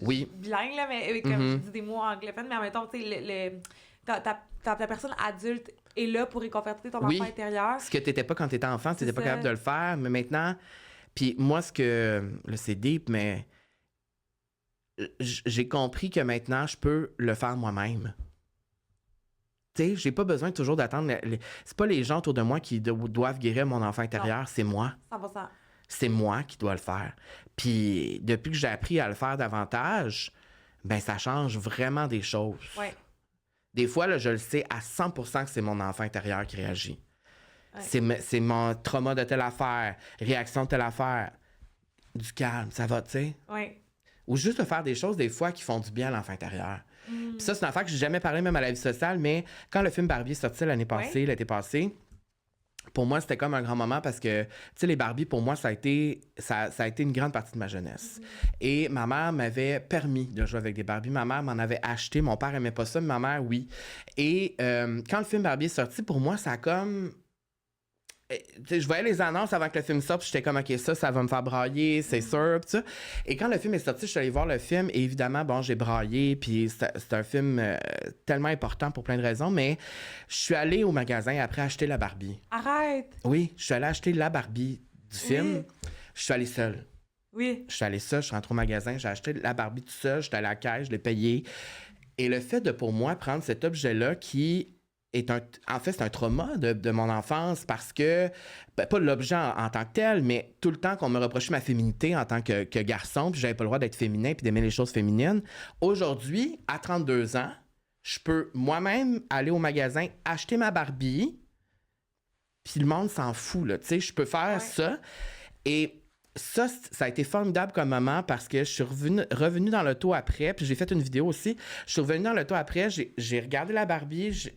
oui. bilingue, là, mais comme je dis des mots anglophones, mais en même temps, tu sais, ta personne adulte est là pour réconforter ton enfant intérieur. Ce que t'étais pas quand t'étais enfant, t'étais pas capable de le faire, mais maintenant... Puis moi, là, c'est deep, mais j'ai compris que maintenant, je peux le faire moi-même. Tu sais, j'ai pas besoin toujours d'attendre... C'est pas les gens autour de moi qui doivent guérir mon enfant intérieur, c'est moi. 100%. C'est moi qui dois le faire. Puis depuis que j'ai appris à le faire davantage, ben ça change vraiment des choses. Ouais. Des fois, là, je le sais à 100% que c'est mon enfant intérieur qui réagit. Ouais. C'est mon trauma de telle affaire, réaction de telle affaire. Du calme, ça va, tu sais? Oui. Ou juste de faire des choses, des fois, qui font du bien à l'enfant intérieur. Puis ça, c'est une affaire que j'ai jamais parlé même à la vie sociale, mais quand le film Barbie est sorti l'été passé, pour moi, c'était comme un grand moment parce que, tu sais, les Barbies, pour moi, ça a été une grande partie de ma jeunesse. Et ma mère m'avait permis de jouer avec des Barbies. Ma mère m'en avait acheté. Mon père aimait pas ça, mais ma mère, oui. Et quand le film Barbie est sorti, pour moi, ça a comme... T'sais, je voyais les annonces avant que le film sorte, puis j'étais comme, OK, ça va me faire brailler, c'est sûr, pis ça. Et quand le film est sorti, je suis allée voir le film, et évidemment, bon, j'ai braillé, puis c'est un film tellement important pour plein de raisons, mais je suis allée au magasin après acheter la Barbie. Arrête! Oui, je suis allée acheter la Barbie du film. Je suis allée seule. Oui. Je suis allée seule, je suis rentrée au magasin, j'ai acheté la Barbie tout seul, j'étais à la caisse, je l'ai payé. Et le fait de, pour moi, prendre cet objet-là qui... En fait, c'est un trauma de mon enfance parce que, pas l'objet en tant que tel, mais tout le temps qu'on me reprochait ma féminité en tant que garçon, puis j'avais pas le droit d'être féminin puis d'aimer les choses féminines. Aujourd'hui, à 32 ans, je peux moi-même aller au magasin, acheter ma Barbie, puis le monde s'en fout, là. Tu sais, je peux faire ça. Et ça a été formidable comme moment parce que je suis revenu dans l'auto après, puis j'ai fait une vidéo aussi. Je suis revenu dans l'auto après, j'ai regardé la Barbie,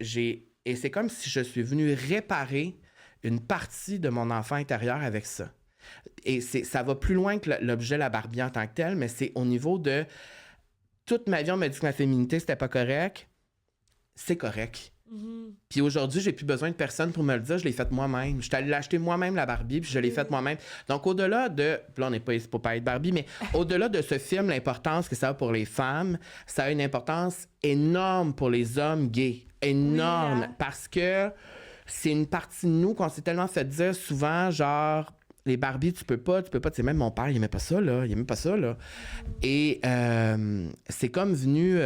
et c'est comme si je suis venu réparer une partie de mon enfant intérieur avec ça. Et ça va plus loin que l'objet, la Barbie en tant que tel, mais c'est au niveau de... Toute ma vie, on m'a dit que ma féminité, c'était pas correct. C'est correct. Puis aujourd'hui, j'ai plus besoin de personne pour me le dire. Je l'ai faite moi-même. Je suis allée l'acheter moi-même, la Barbie, puis je l'ai faite moi-même. Donc, au-delà de... Puis là, on n'est pas ici pour parler de Barbie, mais au-delà de ce film, l'importance que ça a pour les femmes, ça a une importance énorme pour les hommes gays. Énorme. Oui, hein? Parce que c'est une partie de nous qu'on s'est tellement fait dire souvent, genre... Les Barbies, tu peux pas. Tu sais, même mon père, il aimait pas ça, là. Il aimait pas ça, là. Et c'est comme venu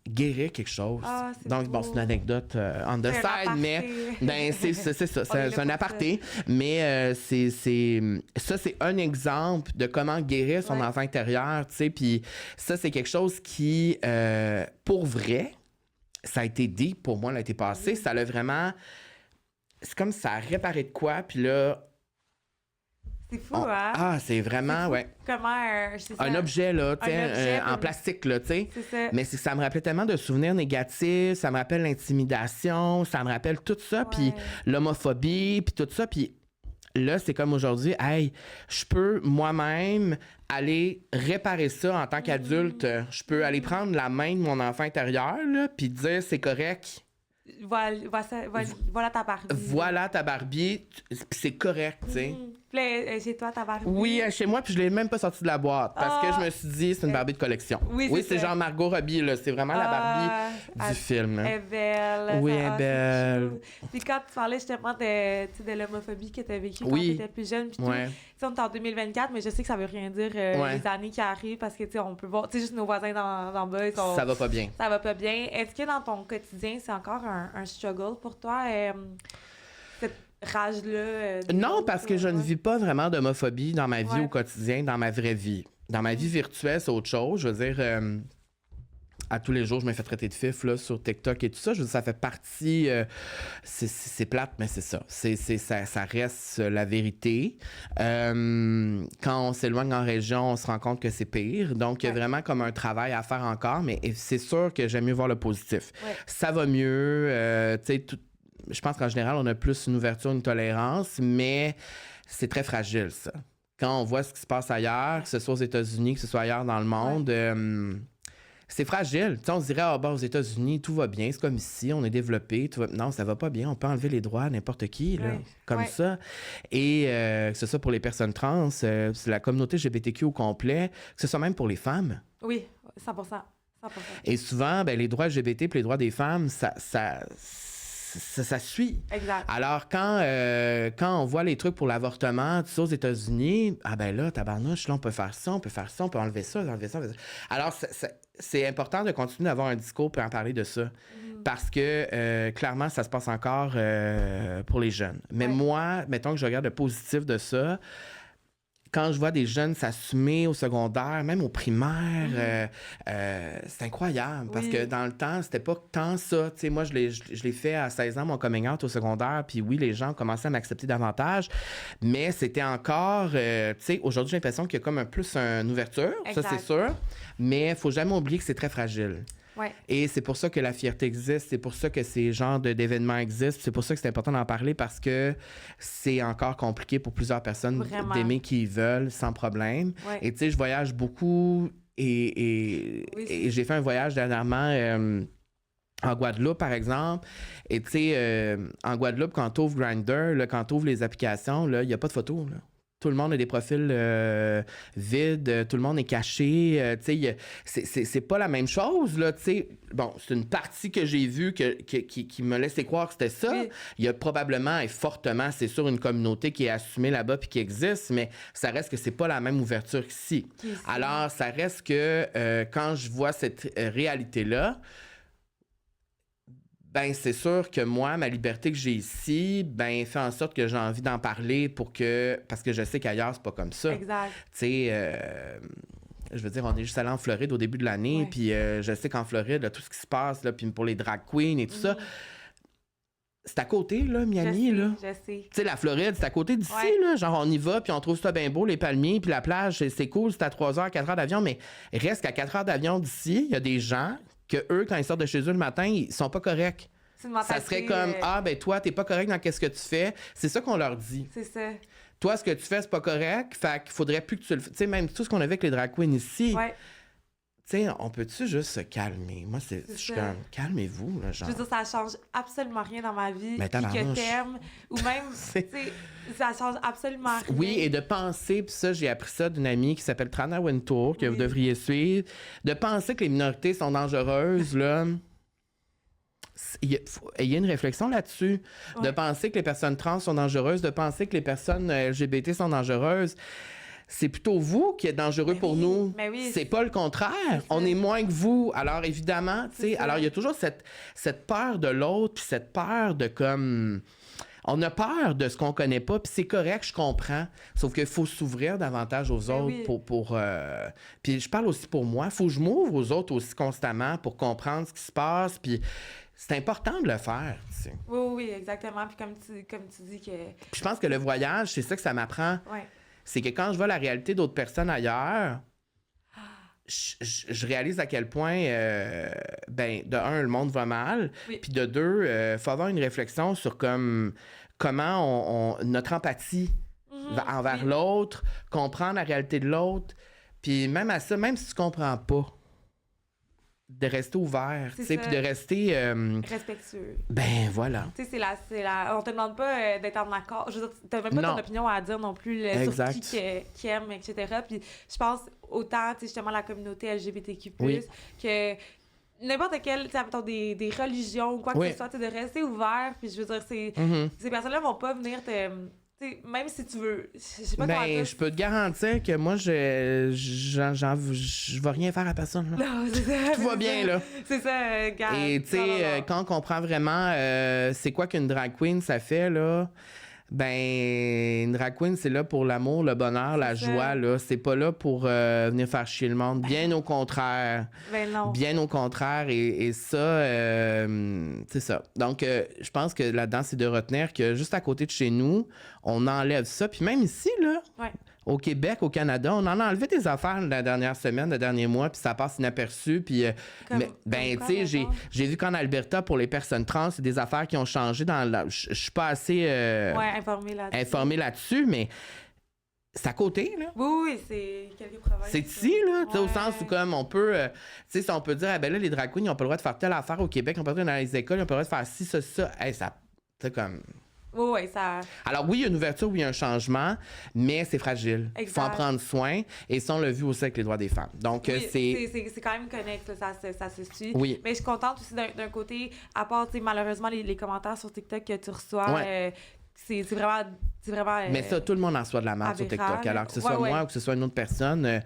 guérir quelque chose. Ah, c'est Donc, bon, beau. c'est une anecdote on the C'est un side, aparté. mais ben, c'est ça. On est là C'est un pour aparté. Mais ça, c'est un exemple de comment guérir son Ouais. enfant intérieur, tu sais. Puis ça, c'est quelque chose qui, pour vrai, ça a été deep pour moi l'été passé. Ça l'a vraiment... C'est comme ça a réparé de quoi, puis là... C'est fou, hein? Ah, c'est vraiment, ouais. Comment c'est ça? Un objet, là, tu sais, Un objet, en puis- plastique, là, tu sais. C'est ça. Mais ça me rappelait tellement de souvenirs négatifs, ça me rappelle l'intimidation, ça me rappelle tout ça, puis l'homophobie, puis tout ça, puis là, c'est comme aujourd'hui, hey, je peux moi-même aller réparer ça en tant qu'adulte. Je peux aller prendre la main de mon enfant intérieur, là, puis dire c'est correct. Voilà ta Barbie. Voilà ta Barbie, c'est correct, tu sais. Puis là, chez toi, ta Barbie. Oui, chez moi, puis je l'ai même pas sorti de la boîte parce que je me suis dit, c'est une Barbie de collection. Oui, c'est c'est ça. genre Margot Robbie, là. C'est vraiment la Barbie du film. Là. Elle est belle. Oui, Ça- elle est c'est belle. cute. Puis quand tu parlais justement de l'homophobie que tu as vécue quand Oui. tu étais plus jeune, puis tout. Ouais. Tu sais, on est en 2024, mais je sais que ça veut rien dire Ouais. les années qui arrivent parce que, tu sais, on peut voir, tu sais, juste nos voisins d'en bas, ils sont... Ça va pas bien. Ça va pas bien. Est-ce que dans ton quotidien, c'est encore un struggle pour toi, cette rage-là? Non, parce que je ne vis pas vraiment d'homophobie dans ma vie Ouais. au quotidien, dans ma vraie vie. Dans ma vie virtuelle, c'est autre chose. Je veux dire, à tous les jours, je me fais traiter de fif là, sur TikTok et tout ça. Je veux dire, ça fait partie... c'est plate, mais c'est ça. Ça reste la vérité. Quand on s'éloigne en région, on se rend compte que c'est pire. Donc, il y a vraiment comme un travail à faire encore, mais c'est sûr que j'aime mieux voir le positif. Ouais. Ça va mieux. Tu sais, je pense qu'en général, on a plus une ouverture, une tolérance, mais c'est très fragile, ça. Quand on voit ce qui se passe ailleurs, que ce soit aux États-Unis, que ce soit ailleurs dans le monde, c'est fragile. Tu sais, on se dirait, aux États-Unis, tout va bien, c'est comme ici, on est développé. Tout va... Non, ça va pas bien. On peut enlever les droits à n'importe qui, là, comme ça. Et que ce soit pour les personnes trans, c'est la communauté LGBTQ au complet, que ce soit même pour les femmes. Oui, 100%. 100%. Et souvent, ben, les droits LGBT et les droits des femmes, ça suit. Exact. Alors, quand on voit les trucs pour l'avortement, tu sais, aux États-Unis, ah ben là, tabarnouche, là, on peut faire ça, on peut enlever ça, enlever ça. Alors, c'est important de continuer d'avoir un discours et en parler de ça. Parce que, clairement, ça se passe encore pour les jeunes. Mais moi, mettons que je regarde le positif de ça, quand je vois des jeunes s'assumer au secondaire, même au primaire, c'est incroyable. Parce que dans le temps, c'était pas tant ça. Tu sais, moi, je l'ai fait à 16 ans, mon coming out au secondaire. Puis oui, les gens commençaient à m'accepter davantage. Mais c'était encore... tu sais, aujourd'hui, j'ai l'impression qu'il y a comme plus une ouverture. Exact. Ça, c'est sûr. Mais il faut jamais oublier que c'est très fragile. Ouais. Et c'est pour ça que la fierté existe, c'est pour ça que ces genres d'événements existent, c'est pour ça que c'est important d'en parler parce que c'est encore compliqué pour plusieurs personnes Vraiment. d'aimer qui ils veulent sans problème. Ouais. Et tu sais, je voyage beaucoup et j'ai fait un voyage dernièrement en Guadeloupe, par exemple. Et tu sais, en Guadeloupe, quand tu ouvres Grindr, quand tu ouvres les applications, il n'y a pas de photos, là. Tout le monde a des profils vides, tout le monde est caché. Tu sais, c'est pas la même chose, là, tu sais. Bon, c'est une partie que j'ai vue qui me laissait croire que c'était ça. Oui. Il y a probablement et fortement, c'est sûr, une communauté qui est assumée là-bas puis qui existe, mais ça reste que c'est pas la même ouverture qu'ici. Alors, ça reste que quand je vois cette réalité-là, ben c'est sûr que moi, ma liberté que j'ai ici, ben fait en sorte que j'ai envie d'en parler parce que je sais qu'ailleurs, c'est pas comme ça. Exact. Tu sais, je veux dire, on est juste allé en Floride au début de l'année, puis je sais qu'en Floride, là, tout ce qui se passe, là, puis pour les drag queens et tout ça, c'est à côté, là, Miami, là. Je sais. Tu sais, la Floride, c'est à côté d'ici, là. Genre, on y va, puis on trouve ça bien beau, les palmiers, puis la plage, c'est cool, c'est à 3 heures, 4 heures d'avion, mais reste qu'à 4 heures d'avion d'ici, il y a des gens que eux, quand ils sortent de chez eux le matin, ils sont pas corrects. C'est une Ça mentalité, serait comme, ah, ben toi, t'es pas correct dans qu'est-ce que tu fais. C'est ça qu'on leur dit. C'est ça. toi, ce que tu fais, c'est pas correct. Fait qu'il faudrait plus que tu le fasses. Tu sais, même tout ce qu'on a avec les drag queens ici. Ouais. Tu sais, on peut-tu juste se calmer? Moi, je suis comme, calmez-vous, là, genre. Je veux dire, ça change absolument rien dans ma vie. Mais Puis que tabarnouche. t'aimes, ou même, tu sais, ça change absolument rien. Oui, et de penser, puis ça, j'ai appris ça d'une amie qui s'appelle Trana Wintour, que vous devriez suivre, de penser que les minorités sont dangereuses, là. Il y a une réflexion là-dessus. Ouais. De penser que les personnes trans sont dangereuses, de penser que les personnes LGBT sont dangereuses. C'est plutôt vous qui êtes dangereux pour nous. Mais oui. C'est pas le contraire. On est moins que vous. Alors, évidemment, tu sais, alors il y a toujours cette peur de l'autre, puis cette peur de comme... On a peur de ce qu'on connaît pas, puis c'est correct, je comprends. Sauf qu'il faut s'ouvrir davantage aux autres Puis je parle aussi pour moi. Il faut que je m'ouvre aux autres aussi constamment pour comprendre ce qui se passe, puis c'est important de le faire, tu sais. Oui, exactement. Puis comme tu dis que... Puis je pense que le voyage, c'est ça que ça m'apprend. Ouais. C'est que quand je vois la réalité d'autres personnes ailleurs, je réalise à quel point, de un, le monde va mal, puis de deux, il faut avoir une réflexion sur comment notre empathie envers l'autre, comprendre la réalité de l'autre, puis même à ça, même si tu comprends pas, de rester ouvert, tu sais, puis de rester... respectueux. Ben, voilà. Tu sais, on te demande pas d'être en accord. Je veux dire, t'as même pas ton opinion à dire non plus sur qui aime, etc. Puis je pense autant, tu sais, justement, la communauté LGBTQ+, que n'importe quelle, tu sais, mettons, des religions ou quoi que ce soit, tu sais, de rester ouvert. Puis je veux dire, ces personnes-là vont pas venir t'sais, même si tu veux, je sais pas comment dire. Je peux te garantir que moi, je vais rien faire à personne. Là. Non, c'est ça. Tout va bien, là. C'est ça, gars. Et tu sais, quand on comprend vraiment c'est quoi qu'une drag queen, ça fait, là, une drag queen, c'est là pour l'amour, le bonheur, la joie, là. C'est pas là pour venir faire chier le monde. Bien au contraire. Non. Bien au contraire. Et ça, c'est ça. Donc, je pense que là-dedans, c'est de retenir que juste à côté de chez nous, on enlève ça. Puis même ici, là, au Québec, au Canada, on en a enlevé des affaires la dernière semaine, le dernier mois, puis ça passe inaperçu. Puis, tu sais, j'ai vu qu'en Alberta, pour les personnes trans, c'est des affaires qui ont changé dans je suis pas assez informée là-dessus, mais c'est à côté, là. Oui, c'est quelques provinces. C'est ici, là, tu sais, au sens où comme on peut, tu sais, si on peut dire, là, les drag queens, ils ont pas le droit de faire telle affaire au Québec, ils ont pas le droit d'aller dans les écoles, ils ont pas le droit de faire ci, ça, ça. Ça, tu sais, comme... Oui, ça... Alors oui, il y a une ouverture, oui, il y a un changement, mais c'est fragile. Il faut en prendre soin. Et ça, on l'a vu aussi avec les droits des femmes. Donc, c'est quand même connexe, ça se suit. Oui. Mais je suis contente aussi d'un côté, à part, malheureusement, les commentaires sur TikTok que tu reçois, c'est vraiment mais ça, tout le monde en reçoit de la merde sur TikTok. Alors que ce soit moi ou que ce soit une autre personne...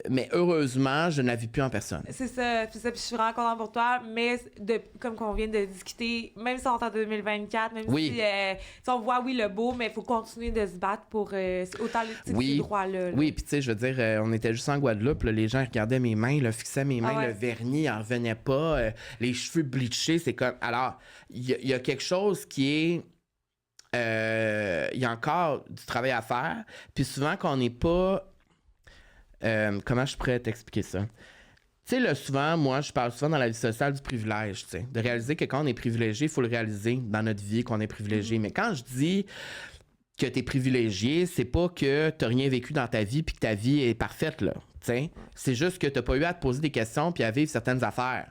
mais heureusement, je ne la vis plus en personne. C'est ça. Puis je suis vraiment contente pour toi. Mais comme qu'on vient de discuter, même si on est en 2024, même si on voit, le beau, mais il faut continuer de se battre pour autant ces droits-là. Là. Oui, puis tu sais, je veux dire, on était juste en Guadeloupe, là, les gens regardaient mes mains, là, fixaient mes mains, le vernis, ils n'en revenaient pas, les cheveux bleachés, c'est comme... Alors, il y a quelque chose qui est... Il y a encore du travail à faire. Puis souvent, quand on n'est pas... comment je pourrais t'expliquer ça? Tu sais, là, souvent, moi, je parle souvent dans la vie sociale du privilège, tu sais. De réaliser que quand on est privilégié, il faut le réaliser dans notre vie qu'on est privilégié. Mais quand je dis que t'es privilégié, c'est pas que t'as rien vécu dans ta vie puis que ta vie est parfaite, là. Tu sais. C'est juste que t'as pas eu à te poser des questions puis à vivre certaines affaires.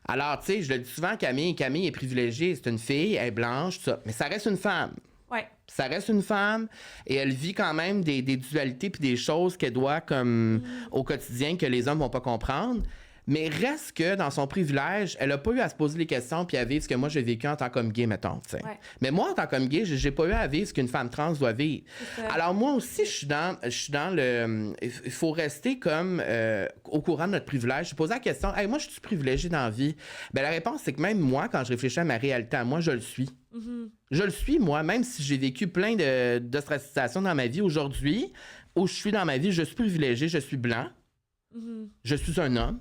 Alors, tu sais, je le dis souvent, Camille est privilégiée. C'est une fille, elle est blanche, tout ça. Mais ça reste une femme. Ouais. Ça reste une femme et elle vit quand même des dualités puis des choses qu'elle doit comme au quotidien que les hommes vont pas comprendre. Mais reste que dans son privilège, elle a pas eu à se poser les questions puis à vivre ce que moi j'ai vécu en tant qu'homme gay, mettons. Mais moi, en tant qu'homme gay, j'ai pas eu à vivre ce qu'une femme trans doit vivre. Alors moi aussi, je suis dans le... Il faut rester comme au courant de notre privilège. Je pose la question, moi, je suis privilégié dans la vie? Ben, la réponse, c'est que même moi, quand je réfléchis à ma réalité à moi, je le suis. Je le suis, moi, même si j'ai vécu plein d'ostracisation dans ma vie aujourd'hui, où je suis dans ma vie, je suis privilégié, je suis blanc. Je suis un homme.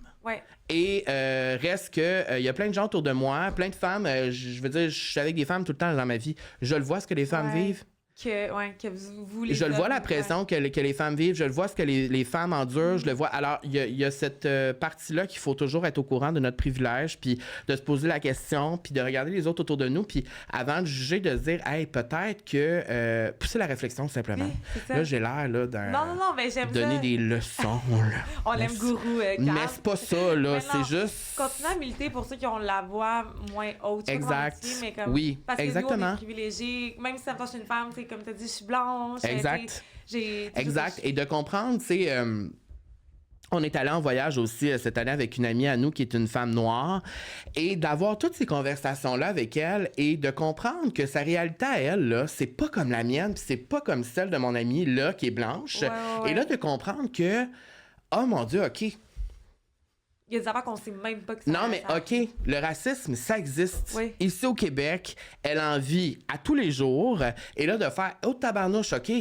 Et reste que il y a plein de gens autour de moi, plein de femmes. Je veux dire, je suis avec des femmes tout le temps dans ma vie. Je le vois ce que les femmes vivent. que vous les Je le vois, hommes, la pression que les femmes vivent. Je le vois, ce que les femmes endurent. Je le vois. Alors, il y a cette partie-là qu'il faut toujours être au courant de notre privilège, puis de se poser la question, puis de regarder les autres autour de nous, puis avant de juger, de se dire, hey, peut-être que... pousser la réflexion, simplement. Oui, c'est ça. Là, j'ai l'air, là, d'un... Non, mais j'aime donner ça. des leçons, là. On l'aime gourou, Carl. Mais c'est pas ça, là. Mais non, C'est juste... Continuez à militer pour ceux qui ont la voix moins haute. Je sais pas comment Exact. expliquer, mais comme, Oui, parce que exactement. nous, on est privilégiés. Même si ça me touche une femme, tu sais, comme tu as dit, je suis blanche. Exact. J'ai Exact. Et de comprendre, tu sais... on est allé en voyage aussi cette année avec une amie à nous qui est une femme noire et d'avoir toutes ces conversations-là avec elle et de comprendre que sa réalité à elle, là, c'est pas comme la mienne puis c'est pas comme celle de mon amie, là, qui est blanche. Ouais. Et là, de comprendre que, oh mon Dieu, OK. Il y a des affaires qu'on sait même pas que ça Non, mais ça... OK, le racisme, ça existe. Oui. Ici au Québec, elle en vit à tous les jours. Et là, de faire, oh tabarnouche, OK,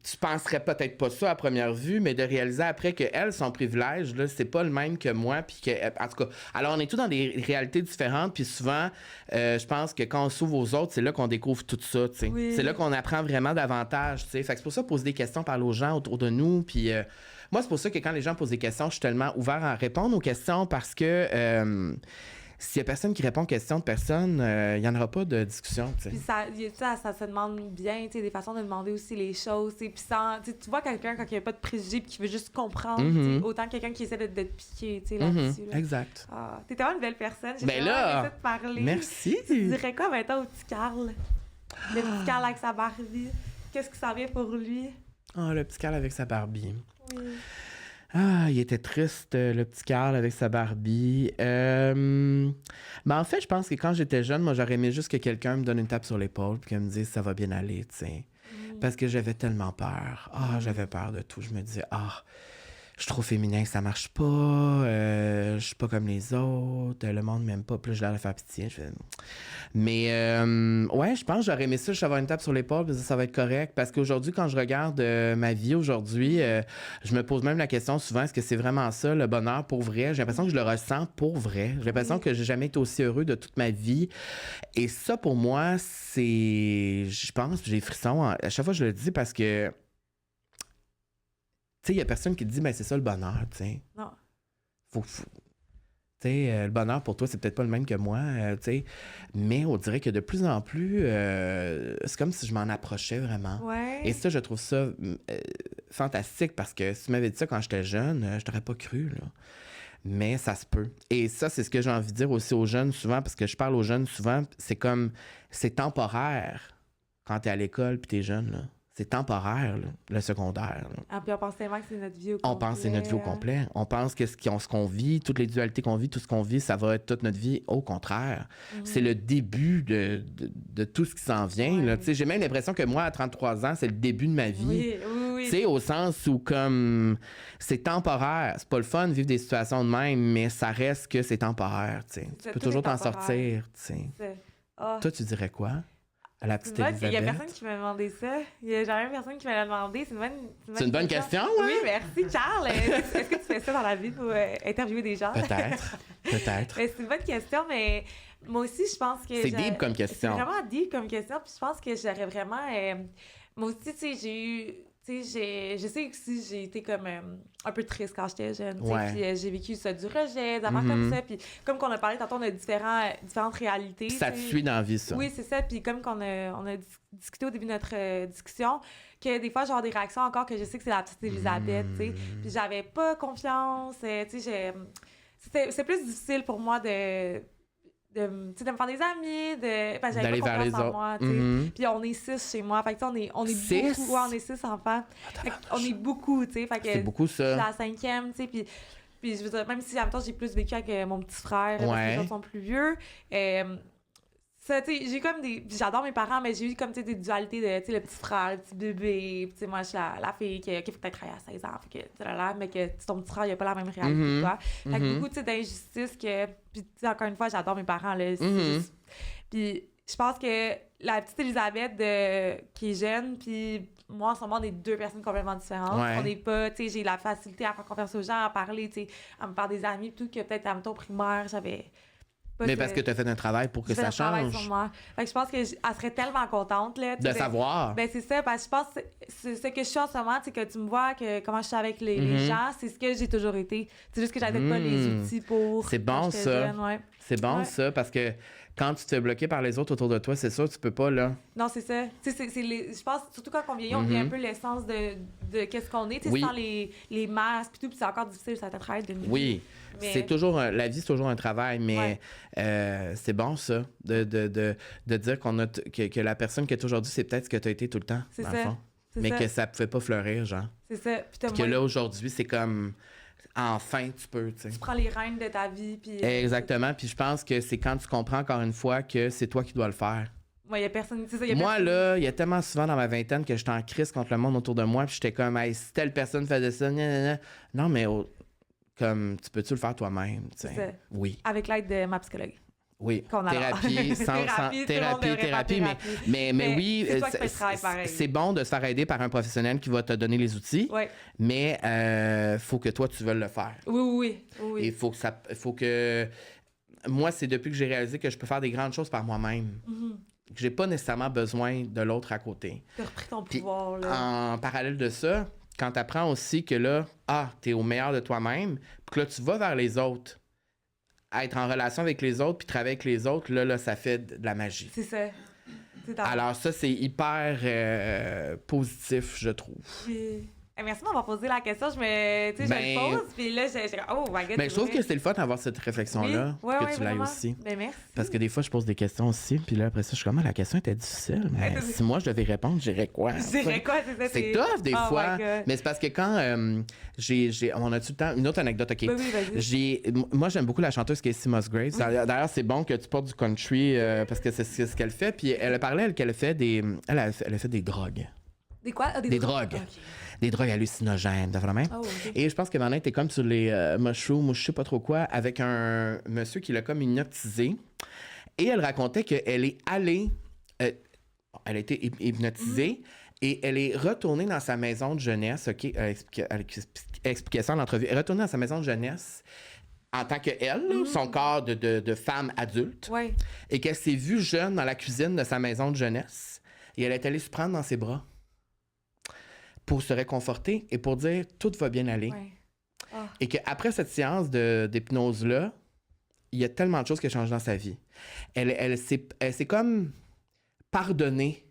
tu penserais peut-être pas ça à première vue, mais de réaliser après que elle, son privilège, là, c'est pas le même que moi. Puis que, en tout cas, alors on est tous dans des réalités différentes. Puis souvent, je pense que quand on s'ouvre aux autres, c'est là qu'on découvre tout ça. Tu sais. Oui. C'est là qu'on apprend vraiment davantage. Tu sais. Fait que c'est pour ça poser des questions, parler aux gens autour de nous. Puis moi, c'est pour ça que quand les gens posent des questions, je suis tellement ouvert à répondre aux questions parce que s'il y a personne qui répond aux questions de personne, il n'y en aura pas de discussion. Tu sais. Puis ça se demande bien, tu sais, des façons de demander aussi les choses, tu sais, puis sans, tu sais, tu vois quelqu'un quand il n'y a pas de préjugés puis qui veut juste comprendre, tu sais, autant que quelqu'un qui essaie de te piquer, tu sais, là-dessus. Là. Exact. Ah, t'es tellement une belle personne, j'ai Ben vraiment là, aimé ça de parler. merci. Tu dirais quoi maintenant au petit Carl? Le petit Carl avec sa Barbie, qu'est-ce qui s'en vient pour lui? Oh, le petit Carl avec sa Barbie. Oui. Ah, il était triste, le petit Carl avec sa Barbie. Mais en fait, je pense que quand j'étais jeune, moi, j'aurais aimé juste que quelqu'un me donne une tape sur l'épaule puis qu'elle me dise « ça va bien aller », tu sais. Parce que j'avais tellement peur. Ah, j'avais peur de tout. Je me disais « ah, je suis trop féminin, ça marche pas. Je suis pas comme les autres. Le monde m'aime pas. » Puis là, je leur ai fait pitié. Mais ouais, je pense que j'aurais aimé ça, juste avoir une tape sur l'épaule, puis ça va être correct. Parce qu'aujourd'hui, quand je regarde ma vie aujourd'hui, je me pose même la question souvent, est-ce que c'est vraiment ça, le bonheur pour vrai? J'ai l'impression que je le ressens pour vrai. J'ai l'impression que j'ai jamais été aussi heureux de toute ma vie. Et ça, pour moi, c'est... Je pense, j'ai frisson à chaque fois que je le dis parce que... Tu sais, il y a personne qui te dit, ben c'est ça le bonheur, tu sais. Non. Tu sais, le bonheur pour toi, c'est peut-être pas le même que moi, tu sais. Mais on dirait que de plus en plus, c'est comme si je m'en approchais vraiment. Ouais. Et ça, je trouve ça fantastique parce que si tu m'avais dit ça quand j'étais jeune, je t'aurais pas cru, là. Mais ça se peut. Et ça, c'est ce que j'ai envie de dire aussi aux jeunes souvent, parce que je parle aux jeunes souvent, c'est comme, c'est temporaire quand t'es à l'école puis t'es jeune, là. C'est temporaire, là, le secondaire. Là. Ah, puis on pense tellement que c'est notre vie au complet. On pense que c'est notre vie au complet. On pense que ce qu'on vit, toutes les dualités qu'on vit, tout ce qu'on vit, ça va être toute notre vie. Au contraire. C'est le début de tout ce qui s'en vient. Là. J'ai même l'impression que moi, à 33 ans, c'est le début de ma vie. Oui. Tu sais, au sens où, comme, c'est temporaire. C'est pas le fun de vivre des situations de même, mais ça reste que c'est temporaire. T'sais. Tu peux toujours t'en sortir. Oh. Toi, tu dirais quoi? À la petite Il Elisabeth. y a personne qui m'a demandé ça. Il y a jamais personne qui me l'a demandé. C'est une bonne question, ouais? Oui, merci, Charles. Est-ce que tu fais ça dans la vie pour interviewer des gens? Peut-être. C'est une bonne question, mais moi aussi, je pense que... C'est deep comme question. C'est vraiment deep comme question, puis je pense que j'aurais vraiment... moi aussi, tu sais, j'ai eu... Tu sais, je sais que si j'ai été comme un peu triste quand j'étais jeune, ouais. Puis j'ai vécu ça, du rejet, des affaires comme ça, puis comme qu'on a parlé tantôt, on a différentes réalités. Puis ça te suit dans la vie, ça. Oui, c'est ça, puis comme on a discuté au début de notre discussion, que des fois, j'ai des réactions encore que je sais que c'est la petite Elisabeth, tu sais, puis j'avais pas confiance, tu sais, c'est plus difficile pour moi de me faire des amis, j'avais pas confiance en moi, tu sais. Puis on est 6 chez moi, fait que on est beaucoup, on est 6 enfants. On est beaucoup, tu sais, fait que c'est beaucoup ça. Je suis la 5e, tu sais, puis je veux dire, même si en même temps j'ai plus vécu avec mon petit frère, parce que les autres sont plus vieux, ça, tu sais, j'ai comme j'adore mes parents, mais j'ai eu comme, tu sais, des dualités de, tu sais, le petit frère, le petit bébé, tu sais, moi, je suis la fille qui faut peut-être travailler à 16 ans, fait que, mais que ton petit frère, il a pas la même réalité que toi. Fait que beaucoup, tu sais, d'injustices que, puis, tu sais, encore une fois, j'adore mes parents, là. Puis, je pense que la petite Elisabeth qui est jeune, puis moi, en ce moment, on est deux personnes complètement différentes. Ouais. On n'est pas, tu sais, j'ai la facilité à faire confiance aux gens, à parler, tu sais, à me faire des amis, tout que peut-être à me au primaire, j'avais Mais parce que tu as fait un travail pour que ça change. Sur moi. Fait que je pense qu'elle serait tellement contente. Là, de savoir. Ben, c'est ça, parce que je pense que c'est ce que je suis en ce moment, c'est que tu me vois, que comment je suis avec les gens, c'est ce que j'ai toujours été. C'est juste que j'avais pas les outils pour. C'est bon, ça. Jeune, ouais. C'est bon, ça, parce que quand tu te fais bloquer par les autres autour de toi, c'est sûr, tu peux pas, là. Non, c'est ça. Je pense, surtout quand on vieillit, on vient un peu l'essence de qu'est-ce qu'on est, sans les masques, puis tout, puis c'est encore difficile, ça te travaille de nouveau. Oui. Mais... C'est toujours la vie, c'est toujours un travail, mais c'est bon, ça, de dire que la personne que tu es aujourd'hui, c'est peut-être ce que tu as été tout le temps, dans le fond. Mais que ça pouvait pas fleurir, genre. C'est ça. Puis que là, aujourd'hui, c'est comme... Enfin, tu peux, tu sais. Tu prends les rênes de ta vie, puis... Exactement, puis je pense que c'est quand tu comprends, encore une fois, que c'est toi qui dois le faire. Moi, il y a personne... Moi, là, il y a tellement souvent dans ma vingtaine que j'étais en crise contre le monde autour de moi, puis j'étais comme, hey, si telle personne faisait ça, non, mais comme, tu peux-tu le faire toi-même, tu sais? Oui. Avec l'aide de ma psychologue. Oui, thérapie, mais oui, c'est bon de se faire aider par un professionnel qui va te donner les outils, mais faut que toi, tu veuilles le faire. Oui. Et faut que... Moi, c'est depuis que j'ai réalisé que je peux faire des grandes choses par moi-même. Que j'ai pas nécessairement besoin de l'autre à côté. Tu as repris ton pouvoir, là. En parallèle de ça, quand tu apprends aussi que là, t'es au meilleur de toi-même, puis que là, tu vas vers les autres, être en relation avec les autres puis travailler avec les autres, là, ça fait de la magie. C'est ça. Alors ça, c'est hyper positif, je trouve. Oui. Merci de m'avoir posé la question. Je le pose, puis là, j'ai oh my God. Mais je trouve que c'est le fun d'avoir cette réflexion-là, que tu l'aies aussi. Ben, merci. Parce que des fois, je pose des questions aussi, puis là, après ça, je suis comme, la question était difficile, mais si moi, je devais répondre, je dirais quoi? C'est ça? C'est tough, des fois. Mais c'est parce que quand on a tout le temps... Une autre anecdote, OK. Oui, vas-y. Moi, j'aime beaucoup la chanteuse Casey Musgraves. Oui. D'ailleurs, c'est bon que tu portes du country, parce que c'est ce qu'elle fait. Puis elle parlait qu'elle fait des... Elle a fait des drogues. Des quoi? Des drogues. Okay. Des drogues hallucinogènes, vraiment. Oh, okay. Et je pense que maintenant, t'es comme sur les mushrooms ou je sais pas trop quoi, avec un monsieur qui l'a comme hypnotisé. Et elle racontait qu'elle est allée... elle a été hypnotisée et elle est retournée dans sa maison de jeunesse. OK? Elle expliquait ça en entrevue. Elle est retournée dans sa maison de jeunesse en tant qu'elle, son corps de femme adulte. Ouais. Et qu'elle s'est vue jeune dans la cuisine de sa maison de jeunesse. Et elle est allée se prendre dans ses bras pour se réconforter et pour dire tout va bien aller. Ouais. Oh. Et qu'après cette séance d'hypnose-là, il y a tellement de choses qui changent dans sa vie. Elle s'est comme pardonnée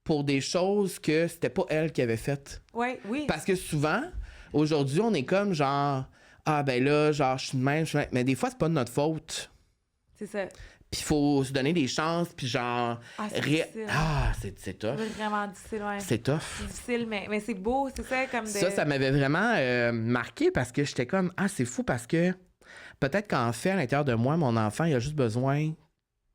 pour des choses que c'était pas elle qui avait faites. Ouais, oui. Parce que souvent, aujourd'hui, on est comme genre, ben là, genre, je suis de même. Mais des fois, c'est pas de notre faute. C'est ça. Puis il faut se donner des chances, puis genre... c'est tough. C'est vraiment difficile, ouais. C'est tough. C'est difficile, mais c'est beau, c'est ça, comme de... Ça m'avait vraiment marqué parce que j'étais comme, c'est fou parce que peut-être qu'en fait, à l'intérieur de moi, mon enfant, il a juste besoin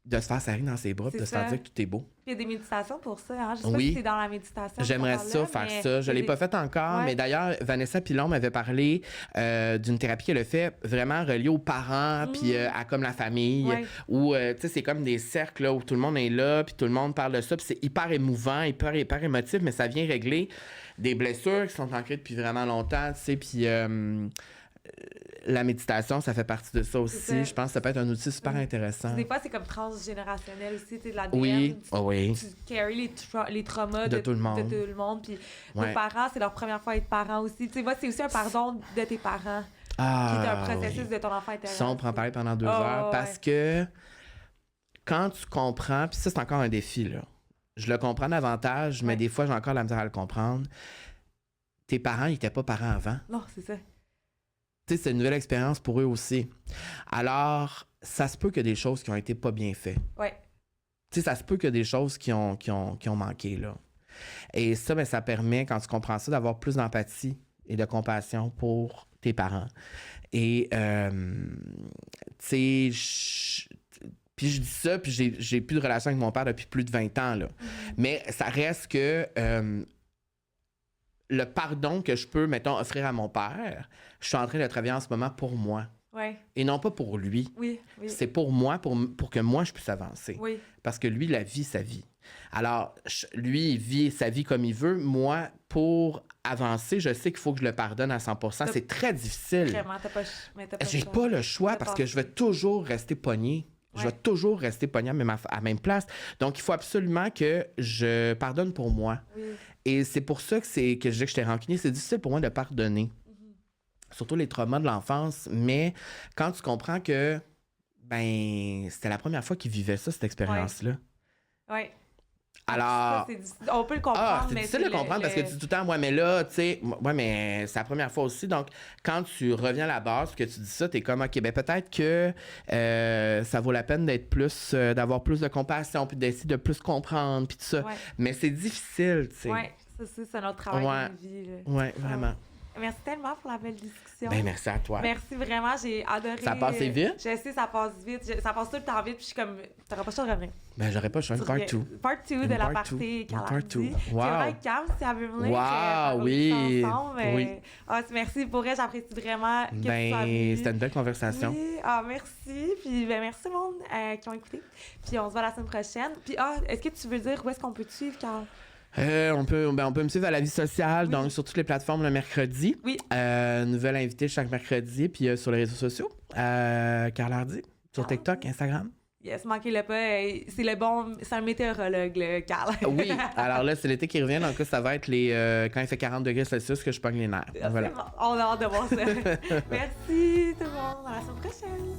de se faire serrer dans ses bras, puis de se faire dire que tout est beau. Il y a des méditations pour ça, hein? Je sais pas si c'est dans la méditation. J'aimerais ça, faire ça. Je l'ai pas fait encore, mais d'ailleurs, Vanessa Pilon m'avait parlé d'une thérapie qu'elle a fait vraiment reliée aux parents, puis à comme la famille, où, tu sais, c'est comme des cercles là, où tout le monde est là, puis tout le monde parle de ça, puis c'est hyper émouvant, hyper émotif, mais ça vient régler des blessures qui sont ancrées depuis vraiment longtemps, tu sais, puis... la méditation, ça fait partie de ça aussi. Je pense que ça peut être un outil super intéressant. Des fois, c'est comme transgénérationnel aussi. Tu sais, l'ADN. Oui, tu carry les traumas de tout le monde. Puis nos parents, c'est leur première fois à être parents aussi. Tu sais, moi, c'est aussi un pardon de tes parents. Qui est un processus de ton enfant intérieur. Ça, on peut en parler pendant 2 heures. Parce que quand tu comprends, puis ça, c'est encore un défi, là. Je le comprends davantage, mais des fois, j'ai encore la misère à le comprendre. Tes parents, ils n'étaient pas parents avant. Non, c'est ça. Tu sais, c'est une nouvelle expérience pour eux aussi. Alors, ça se peut qu'il y a des choses qui ont été pas bien faites. Oui. Tu sais, ça se peut qu'il y a des choses qui ont manqué, là. Et ça, ça permet, quand tu comprends ça, d'avoir plus d'empathie et de compassion pour tes parents. Et, tu sais, puis je dis ça, puis j'ai plus de relation avec mon père depuis plus de 20 ans, là. Mais ça reste que... le pardon que je peux, mettons, offrir à mon père, je suis en train de travailler en ce moment pour moi. Ouais. Et non pas pour lui. Oui, oui. C'est pour moi, pour que moi, je puisse avancer. Oui. Parce que lui, il vit sa vie. Alors, lui, il vit sa vie comme il veut. Moi, pour avancer, je sais qu'il faut que je le pardonne à 100%. C'est très difficile. Vraiment, t'as pas J'ai le choix. pas le choix T'as parce pas que le je vais toujours rester pogné. Je vais Ouais. toujours rester pogné à la même place. Donc, il faut absolument que je pardonne pour moi. Oui. Et c'est pour ça que je dis que j'étais rancunier. C'est difficile pour moi de pardonner. Surtout les traumas de l'enfance. Mais quand tu comprends que c'était la première fois qu'il vivait ça, cette expérience-là. Oui. Alors, Ça, c'est difficile. On peut le comprendre, c'est mais difficile de comprendre parce que tu dis tout le temps, ouais, mais là, tu sais, ouais, mais c'est la première fois aussi. Donc, quand tu reviens à la base, que tu dis ça, t'es comme, OK, ben peut-être que ça vaut la peine d'être plus, d'avoir plus de compassion, puis d'essayer de plus comprendre, puis tout ça. Ouais. Mais c'est difficile, tu sais. Oui, ça, c'est notre travail Ouais. de vie. Là. Ouais, vraiment. Merci tellement pour la belle discussion. Ben, merci à toi. Merci vraiment, j'ai adoré. Ça a passé vite? Je sais, ça passe vite. Ça passe tout le temps vite, puis je suis comme, t'auras pas le choix de revenir. Ben, j'aurais pas choisi part 2. Part 2 de la part two. partie Part Calardi. two. C'est Wow. vrai, Cam, si elle veut venir. Wow, faire oui. ça ensemble, Oui. Merci pour elle, j'apprécie vraiment que tu sois Ben, venue. c'était une belle conversation. Oui, merci. Puis merci tout le monde qui ont écouté. Puis on se voit la semaine prochaine. Puis est-ce que tu veux dire où est-ce qu'on peut te suivre, Carl? On peut me suivre à La Vie Sociale, Oui. donc sur toutes les plateformes le mercredi. Oui. Nouvelle invitée chaque mercredi, puis sur les réseaux sociaux. Carl Hardy, sur Carl TikTok, Instagram. Yes, manquez-le pas. C'est un météorologue, le Carl. Oui, alors là, c'est l'été qui revient, donc là, ça va être quand il fait 40 degrés Celsius que je pogne les nerfs. Voilà. On a hâte de voir ça. Merci tout le monde. À la semaine prochaine.